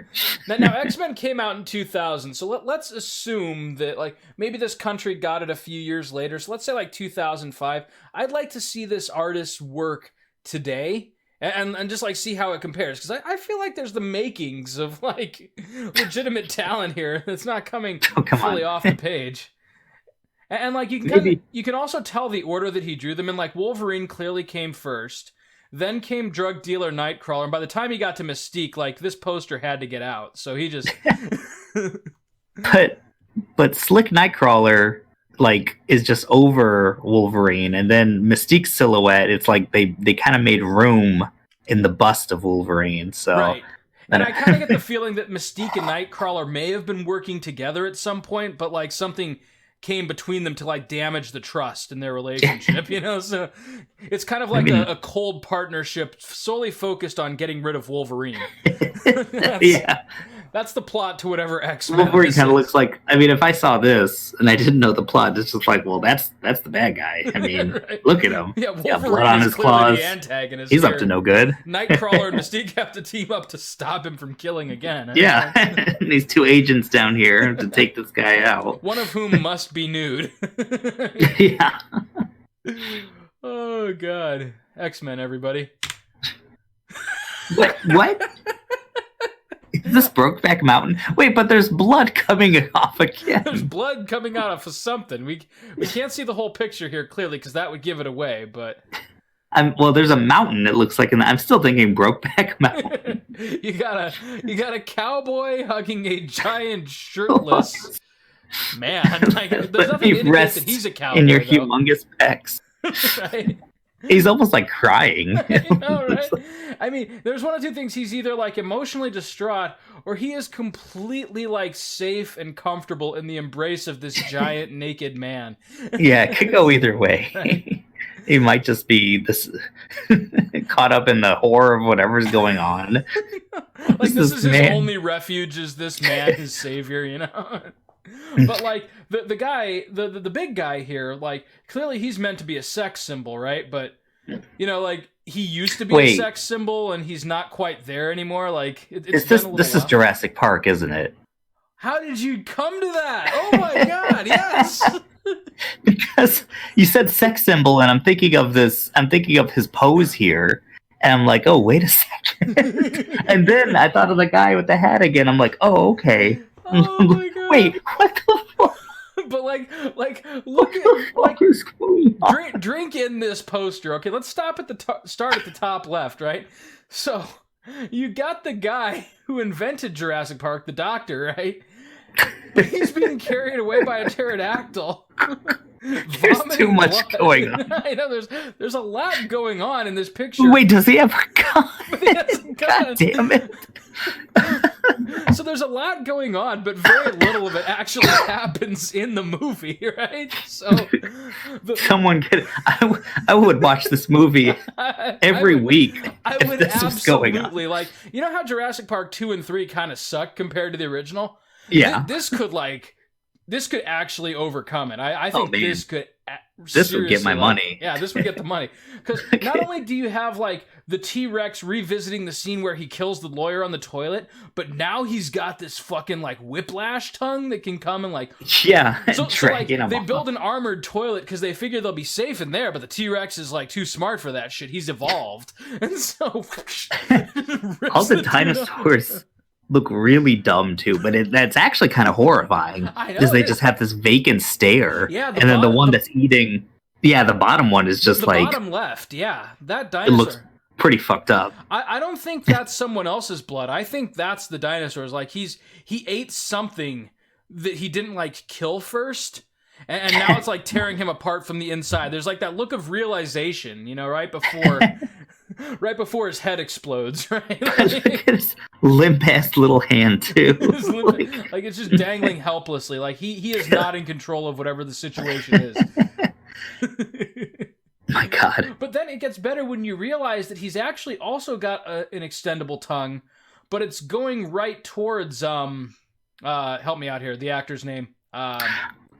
Now X-Men came out in 2000, so let's assume that like maybe this country got it a few years later. So let's say like 2005. I'd like to see this artist's work today and just like see how it compares, because I feel like there's the makings of like legitimate talent here that's not coming fully off the page. And like you can also tell the order that he drew them in. Like Wolverine clearly came first, then came drug dealer Nightcrawler, and by the time he got to Mystique, like this poster had to get out. So he just But Slick Nightcrawler, like is just over Wolverine, and then Mystique's silhouette, it's like they kind of made room in the bust of Wolverine. So right. And I kind of get the feeling that Mystique and Nightcrawler may have been working together at some point, but like something came between them to like damage the trust in their relationship, you know? So it's kind of like a cold partnership solely focused on getting rid of Wolverine. Yeah. That's the plot to whatever X-Men. Wolverine kind of looks like, I mean, if I saw this and I didn't know the plot, it's just like, well, that's the bad guy. I mean, right. Look at him. Yeah, Wolverine blood on his claws. The antagonist. He's up to no good. Nightcrawler and Mystique have to team up to stop him from killing again. Yeah, these two agents down here to take this guy out. One of whom must be nude. Yeah. Oh, God. X-Men, everybody. What? Is this Brokeback Mountain? Wait, but there's blood coming off again. There's blood coming out of something. We can't see the whole picture here clearly because that would give it away, but... Well, there's a mountain, it looks like, and I'm still thinking Brokeback Mountain. you got a cowboy hugging a giant shirtless man. Like, there's nothing to indicate that he's a cowboy, in your though. humongous pecs. Right? He's almost like crying. I know, right? I mean, there's one of two things. He's either like emotionally distraught, or he is completely like safe and comfortable in the embrace of this giant naked man. Yeah, it could go either way. Right. He might just be this caught up in the horror of whatever's going on. Like this is his only refuge, is this man, his savior, you know? But like the guy, the big guy here, like clearly he's meant to be a sex symbol, right? But you know, like he used to be a sex symbol, and he's not quite there anymore. Like this is Jurassic Park, isn't it? How did you come to that? Oh my God! Yes. Because you said sex symbol, and I'm thinking of his pose here, and I'm like, oh, wait a second. And then I thought of the guy with the hat again. I'm like, oh, okay. Oh my God. Wait, what the fuck? But like, look at like drink in this poster. Okay, let's stop at start at the top left, right? So you got the guy who invented Jurassic Park, the doctor, right? He's being carried away by a pterodactyl. There's too much going on. I know there's a lot going on in this picture. Wait, does he have a gun? He has a gun. God damn it. So there's a lot going on, but very little of it actually happens in the movie, right? So someone I would watch this movie every week. I would absolutely, like, you know how Jurassic Park 2 and 3 kind of suck compared to the original? Yeah. This could actually overcome it. I think this would get my money. Yeah, this would get the money. Because not only do you have, like, the T-Rex revisiting the scene where he kills the lawyer on the toilet, but now he's got this fucking, like, whiplash tongue that can come and, like... Yeah, so like, they build an armored toilet because they figure they'll be safe in there, but the T-Rex is, like, too smart for that shit. He's evolved. And so... all the dinosaurs... look really dumb too, but that's actually kind of horrifying because they just have this vacant stare. Yeah, and then the one that's eating, the bottom one is just the like bottom left. Yeah, that dinosaur. It looks pretty fucked up. I don't think that's someone else's blood. I think that's the dinosaur's. Like he ate something that he didn't like kill first, and now it's like tearing him apart from the inside. There's like that look of realization, you know, right before. Right before his head explodes, right? Look at his limp-ass little hand, too. Like, it's just dangling helplessly. Like, he is not in control of whatever the situation is. My God. But then it gets better when you realize that he's actually also got an extendable tongue, but it's going right towards, help me out here, the actor's name.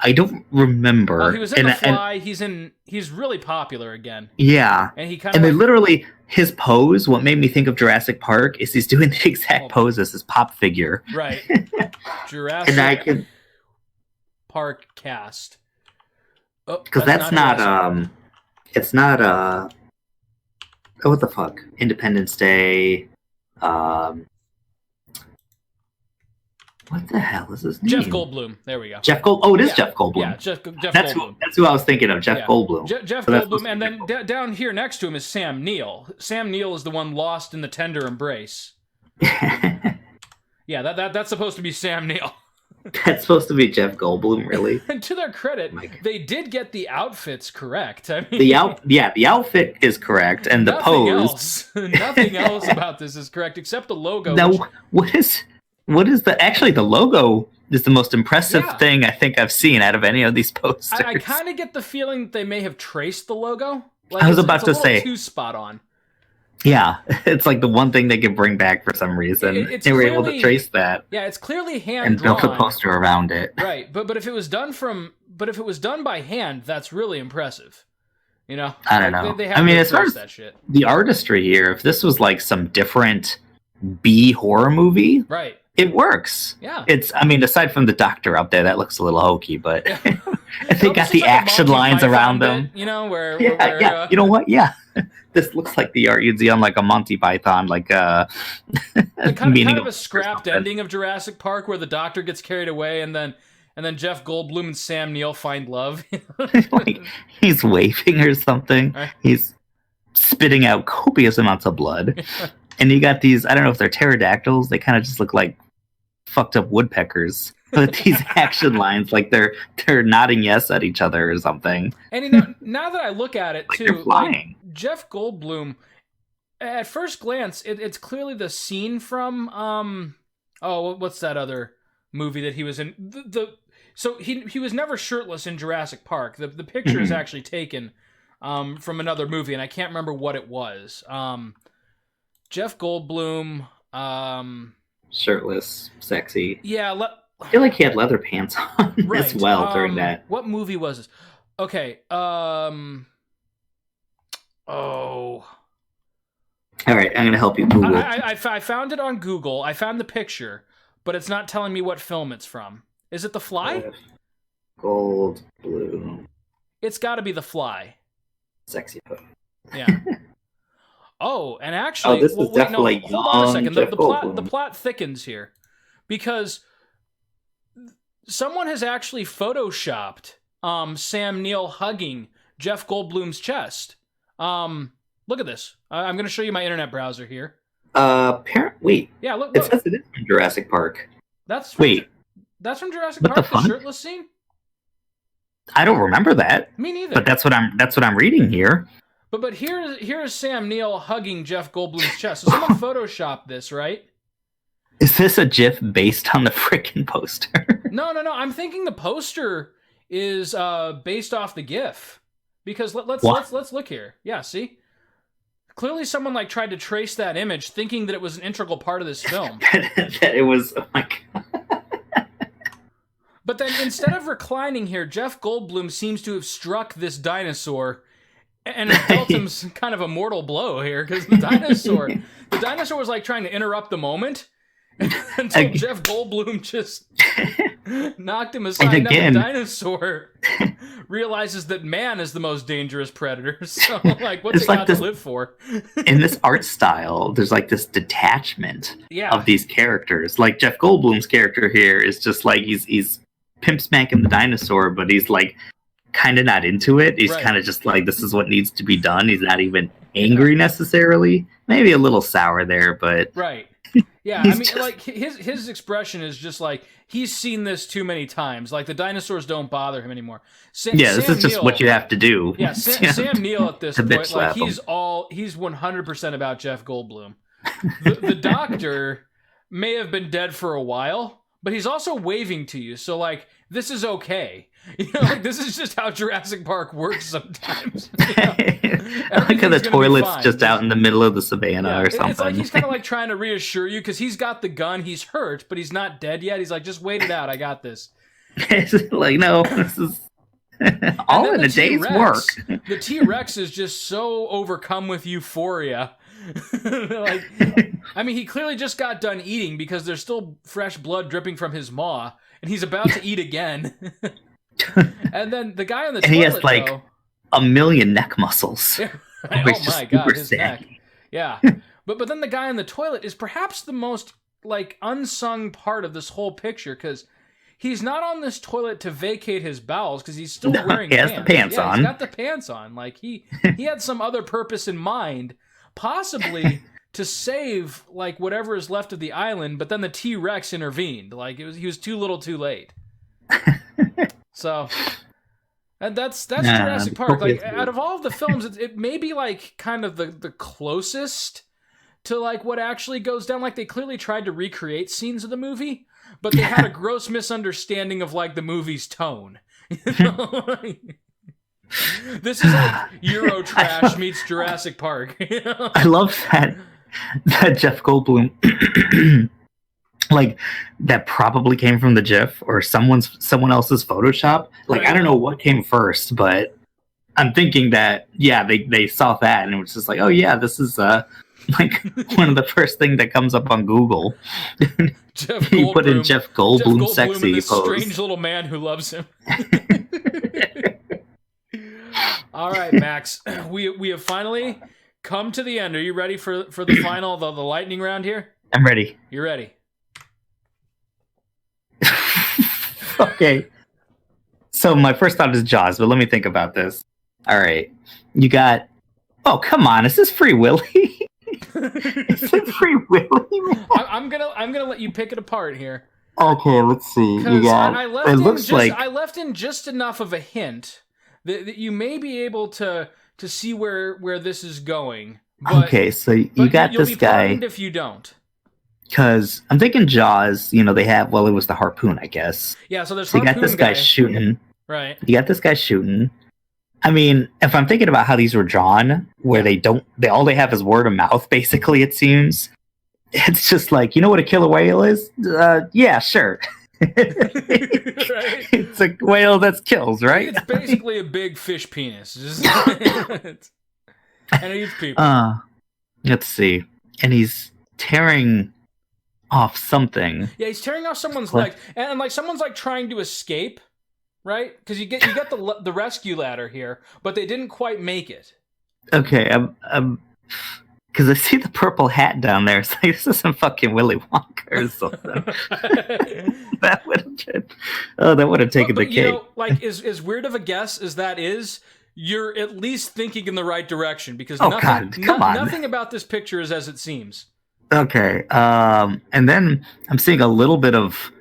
I don't remember. Oh, he was in The Fly. He's really popular again. Yeah. And he kind of. And they literally, his pose, what made me think of Jurassic Park is he's doing the exact pose as his pop figure. Right. Jurassic Park cast. Because that's not it's not what the fuck? Independence Day. What the hell is his name? Jeff Goldblum. There we go. Jeff Goldblum. Oh, it is Jeff Goldblum. Yeah, Jeff Goldblum. That's who I was thinking of, Jeff Goldblum. Jeff Goldblum, and then down here next to him is Sam Neill. Sam Neill is the one lost in the tender embrace. Yeah, that's supposed to be Sam Neill. That's supposed to be Jeff Goldblum, really? And to their credit, Like, they did get the outfits correct. I mean, the outfit is correct, and the pose. Nothing else about this is correct except the logo. Now, what is the logo is the most impressive thing I think I've seen out of any of these posters. I kind of get the feeling that they may have traced the logo. Like, I was about to say, too spot on. Yeah, it's like the one thing they could bring back for some reason. They were able to trace that. Yeah, it's clearly hand and drawn. built a poster around it. Right, but if it was done by hand, that's really impressive. You know, I don't know. They I mean, as far as that shit. The artistry here, if this was like some different B horror movie, right, it works. Yeah, it's. I mean, aside from the doctor up there, that looks a little hokey, but they got the like action lines around them. You know, where you know what? Yeah. This looks like the art you'd see on like a Monty Python, like kind of a scrapped ending of Jurassic Park where the doctor gets carried away and then Jeff Goldblum and Sam Neill find love. Like he's waving or something. Right. He's spitting out copious amounts of blood. And you got these, I don't know if they're pterodactyls, they kind of just look like fucked up woodpeckers. But these action lines, like they're nodding yes at each other or something. And you know, now that I look at it too, like Jeff Goldblum, at first glance, it's clearly the scene from what's that other movie that he was in? So he was never shirtless in Jurassic Park. The picture is actually taken from another movie, and I can't remember what it was. Jeff Goldblum, shirtless, sexy. Yeah. I feel like he had leather pants on as well during that. What movie was this? Okay. All right, I'm going to help you Google. I found it on Google. I found the picture, but it's not telling me what film it's from. Is it The Fly? Goldblum. It's got to be The Fly. Sexy photo. Yeah. Oh, and actually, this is definitely hold on a second. The plot thickens here because someone has actually photoshopped Sam Neill hugging Jeff Goldblum's chest. Look at this. I'm going to show you my internet browser here. Wait. Yeah, look. It says it is from Jurassic Park. That's from Jurassic Park. The shirtless scene. I don't remember that. Me neither. But that's what I'm reading here. But here's Sam Neill hugging Jeff Goldblum's chest. So someone photoshopped this, right? Is this a GIF based on the frickin' poster? No. I'm thinking the poster is based off the GIF because let's look here. Yeah, see. Clearly, someone tried to trace that image, thinking that it was an integral part of this film. that it was. Oh my god! But then, instead of reclining here, Jeff Goldblum seems to have struck this dinosaur and it dealt him kind of a mortal blow here because the dinosaur was trying to interrupt the moment until Jeff Goldblum just knocked him aside. And again, now the dinosaur realizes that man is the most dangerous predator. So, what's he got to live for? In this art style, there's this detachment of these characters. Like Jeff Goldblum's character here is just he's pimp smacking the dinosaur, but he's kind of not into it. He's kind of just this is what needs to be done. He's not even angry necessarily. Maybe a little sour there, but right. Yeah, I mean, his expression is just he's seen this too many times. The dinosaurs don't bother him anymore. Sam this is just what you have to do. Yeah, Sam Neill at this point, he's 100% about Jeff Goldblum. The doctor may have been dead for a while, but he's also waving to you. So this is okay. This is just how Jurassic Park works sometimes. I like how the toilet's just out in the middle of the savannah or something. It's he's kind of trying to reassure you because he's got the gun. He's hurt, but he's not dead yet. He's just wait it out. I got this. No, this is all in a day's work. The T-Rex is just so overcome with euphoria. I mean, he clearly just got done eating because there's still fresh blood dripping from his maw, and he's about to eat again. And then the guy on the toilet, he has 1 million neck muscles. Yeah. Oh my god, his neck. Yeah. But then the guy on the toilet is perhaps the most unsung part of this whole picture because he's not on this toilet to vacate his bowels because he's still wearing pants. He has the pants on. He's got the pants on. He had some other purpose in mind, possibly to save like whatever is left of the island, but then the T-Rex intervened. Like he was too little, too late. So, and that's Jurassic Park. Like out of all of the films, it may be like kind of the closest to like what actually goes down. Like they clearly tried to recreate scenes of the movie, but they had a gross misunderstanding of like the movie's tone. You know? This is like Euro trash meets Jurassic Park. You know? I love that Jeff Goldblum, like that probably came from the GIF or someone else's Photoshop. Like I don't know what came first, but I'm thinking that they saw that and it was just like, oh yeah, this is like one of the first thing that comes up on Google. He put in Jeff Goldblum sexy and this pose. Strange little man who loves him. All right, Max, we have finally come to the end. Are you ready for the final, the lightning round here? I'm ready. You're ready. Okay. So my first thought is Jaws, but let me think about this. All right. You got... Oh, come on. Is this Free Willy? Is it Free Willy, man? I'm gonna let you pick it apart here. Okay, let's see. You got... I left in just enough of a hint that you may be able to see where this is going. But, okay, so you got this guy. You'll be if you don't. Because I'm thinking Jaws, they have, it was the harpoon, I guess. Yeah, so there's you got this guy shooting. Right. You got this guy shooting. I mean, if I'm thinking about how these were drawn, where all they have is word of mouth, basically, it seems. It's just like, you know what a killer whale is? Yeah, sure. Right? It's a whale that kills, right? It's basically a big fish penis. And it eats people. Let's see. And he's tearing off something. Yeah, he's tearing off someone's leg. And like someone's like trying to escape, right? Because you get the rescue ladder here, but they didn't quite make it. Okay, because I see the purple hat down there. It's like, this isn't fucking Willy Wonka or something. That would have taken the cake. You know, like, as weird of a guess as that is, you're at least thinking in the right direction, because nothing about this picture is as it seems. Okay, and then I'm seeing a little bit of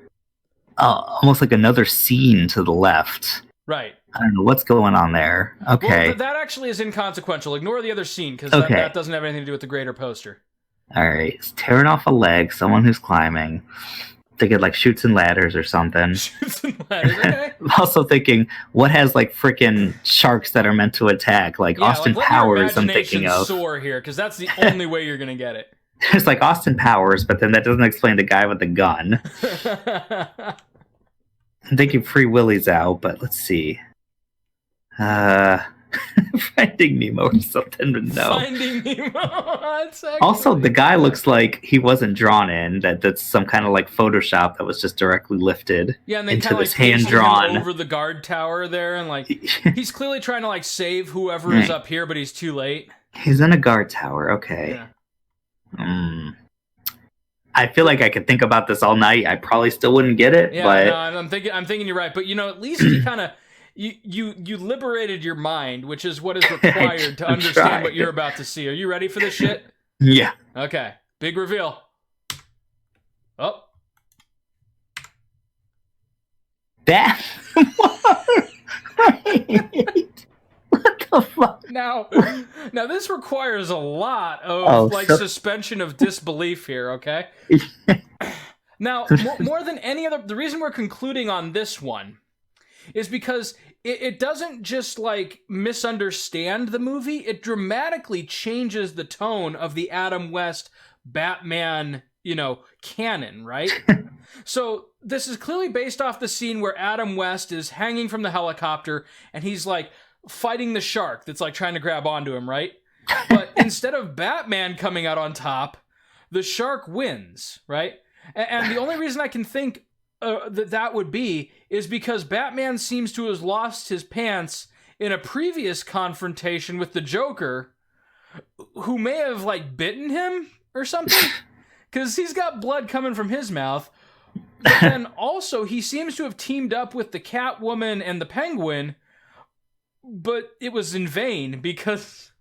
almost like another scene to the left. Right. I don't know what's going on there. Okay. Well, that actually is inconsequential. Ignore the other scene, because that doesn't have anything to do with the greater poster. All right. It's tearing off a leg, someone who's climbing. Thinking like Chutes and Ladders or something. Chutes and Ladders, okay. Also thinking, what has like freaking sharks that are meant to attack? Like Austin Powers, I'm thinking of. Soar here, because that's the only way you're going to get it. There's like Austin Powers, but then that doesn't explain the guy with the gun. I'm thinking Free Willy's out, but let's see. Finding Nemo or something, but no. Finding Nemo. Also, the guy looks like he wasn't drawn in. That's some kind of like Photoshop that was just directly lifted. Yeah, and they into kind of this hand drawn over the guard tower there, and like he's clearly trying to like save whoever is up here, but he's too late. He's in a guard tower. Okay. Yeah. I feel like I could think about this all night. I probably still wouldn't get it. Yeah, but... no, I'm thinking you're right. But at least you kind of you liberated your mind, which is what is required to understand what you're about to see. Are you ready for this shit? Yeah. Okay. Big reveal. Oh. That. What the fuck? Now this requires a lot of suspension of disbelief here, okay? Now, more than any other, the reason we're concluding on this one is because it doesn't just like misunderstand the movie, it dramatically changes the tone of the Adam West Batman, canon, right? So this is clearly based off the scene where Adam West is hanging from the helicopter and he's like fighting the shark that's like trying to grab onto him, right? But instead of Batman coming out on top, the shark wins, right? And the only reason I can think that would be is because Batman seems to have lost his pants in a previous confrontation with the Joker, who may have like bitten him or something, because he's got blood coming from his mouth. But then also he seems to have teamed up with the Catwoman and the Penguin, but it was in vain because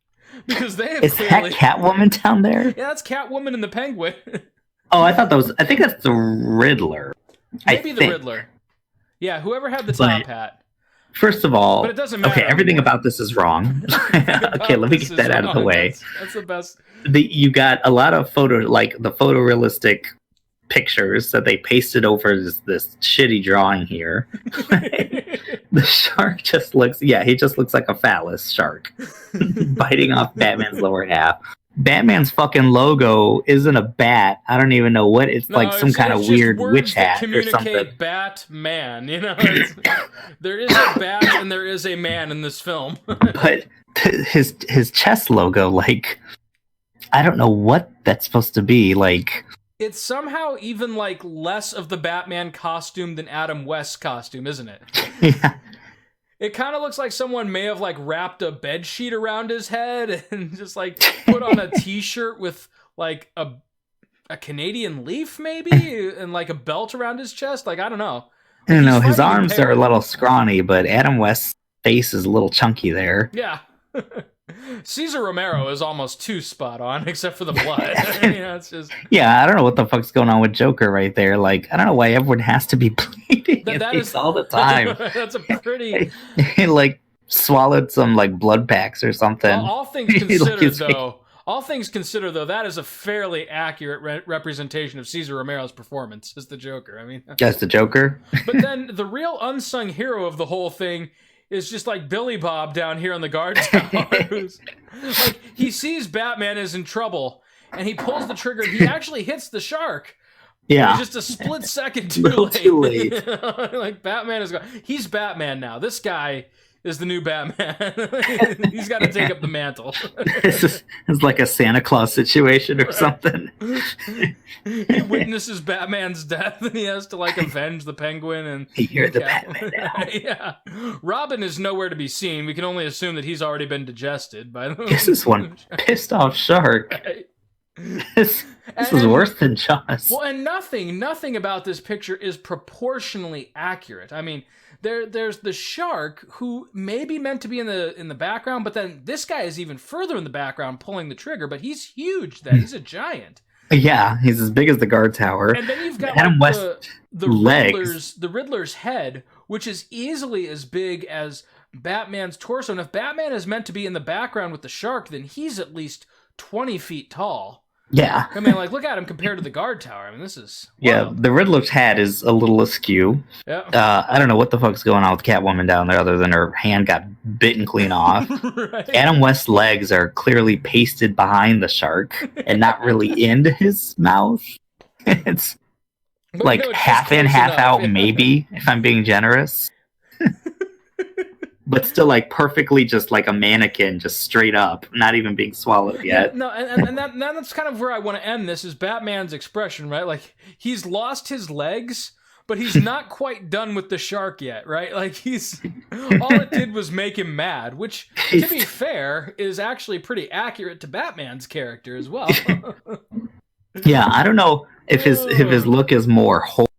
because they have Is clearly... that Catwoman down there? Yeah, that's Catwoman and the Penguin. Oh, I think that's the Riddler. Maybe the Riddler. Yeah, whoever had the top hat. First of all, but it doesn't matter. Okay, everything about this is wrong. Okay, let me get that out of the way. That's the best. You got a lot of the photorealistic pictures that they pasted over this shitty drawing here. The shark just looks, he just looks like a phallus shark biting off Batman's lower half. Batman's fucking logo isn't a bat. I don't even know what it's like. Some kind of weird witch hat or something. Batman, there is a bat and there is a man in this film. But his chest logo, like, I don't know what that's supposed to be. Like, it's somehow even like less of the Batman costume than Adam West's costume, isn't it? Yeah. It kind of looks like someone may have like wrapped a bed sheet around his head and just like put on a t-shirt with like a Canadian leaf maybe and like a belt around his chest. Like, I don't know. I don't know. His arms are a little scrawny, but Adam West's face is a little chunky there. Yeah. Cesar Romero is almost too spot on, except for the blood. It's just... Yeah, I don't know what the fuck's going on with Joker right there. Like, I don't know why everyone has to be bleeding that is all the time. That's a pretty... He like swallowed some like blood packs or something. All things considered, though, that is a fairly accurate representation of Cesar Romero's performance as the Joker. I mean, that's the Joker. But then the real unsung hero of the whole thing is just like Billy Bob down here on the guard tower. Who's, like, he sees Batman is in trouble, and he pulls the trigger, and he actually hits the shark. Yeah. Just a split second too late. Like, Batman is gone. He's Batman now. This guy is the new Batman. He's got to take up the mantle. It's like a Santa Claus situation or something. He witnesses Batman's death, and he has to like avenge the Penguin. And you're the Batman now. Yeah, Robin is nowhere to be seen. We can only assume that he's already been digested by the. This is one pissed off shark. This is worse than Jaws. Well, and nothing about this picture is proportionally accurate. I mean, there's the shark who may be meant to be in the background, but then this guy is even further in the background pulling the trigger, but he's huge then. He's a giant. Yeah, he's as big as the guard tower. And then you've got Adam like, West the Riddler's head, which is easily as big as Batman's torso. And if Batman is meant to be in the background with the shark, then he's at least 20 feet tall. Yeah. I mean, like, look at him compared to the guard tower. I mean, this is... Yeah, wow. the Riddler's hat is a little askew. Yeah. I don't know what the fuck's going on with Catwoman down there other than her hand got bitten clean off. Right. Adam West's legs are clearly pasted behind the shark and not really into his mouth. It's like half in, half out, maybe, if I'm being generous. But still, like, perfectly just like a mannequin, just straight up, not even being swallowed yet. No, and that's kind of where I want to end this, is Batman's expression, right? Like, he's lost his legs, but he's not quite done with the shark yet, right? Like, all it did was make him mad, which, to be fair, is actually pretty accurate to Batman's character as well. Yeah, I don't know if his look is more whole,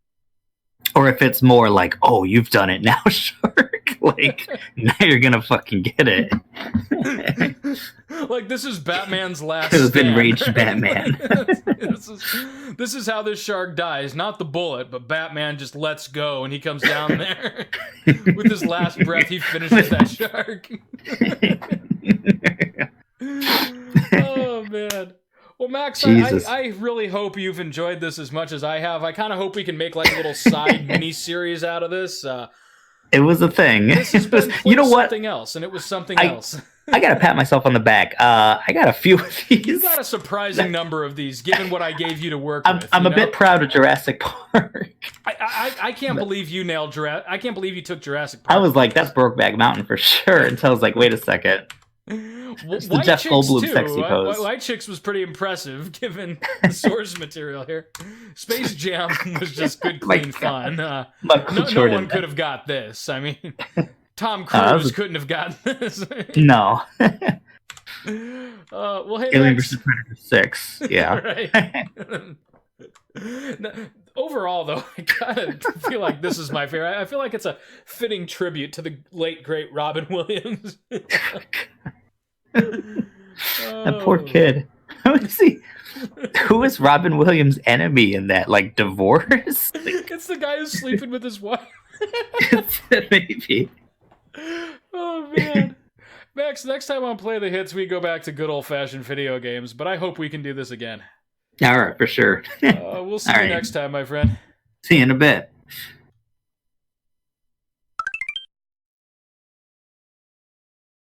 or if it's more like, oh, you've done it now, shark. Like, now you're gonna fucking get it. Like, this is Batman's last stand. Enraged Batman. This is how this shark dies. Not the bullet, but Batman just lets go, and he comes down there. With his last breath, he finishes that shark. Oh, man. Well, Max, I really hope you've enjoyed this as much as I have. I kind of hope we can make like a little side mini-series out of this. It was a thing. This has been you know what? Something else, and it was something else. I gotta pat myself on the back. I got a few of these. You got a surprising number of these, given what I gave you to work with. I'm a bit proud of Jurassic Park. I can't believe you nailed Jurassic. I can't believe you took Jurassic Park. I was like, that's Brokeback Mountain for sure. Until I was like, wait a second. It's the Jeff Goldblum sexy pose. White Chicks was pretty impressive, given the source material here. Space Jam was just good, clean fun. No one could have got this. I mean, Tom Cruise couldn't have gotten this. No. Well, hey, Alien vs. Predator 6. Yeah. Right. Overall, though, I kind of feel like this is my favorite. I feel like it's a fitting tribute to the late, great Robin Williams. That poor kid. How is he? Who is Robin Williams' enemy in that? Like, divorce? It's the guy who's sleeping with his wife. Maybe. Oh, man. Max, next time on Play the Hits, we go back to good old-fashioned video games, but I hope we can do this again. All right, for sure. We'll see you next time, my friend. See you in a bit.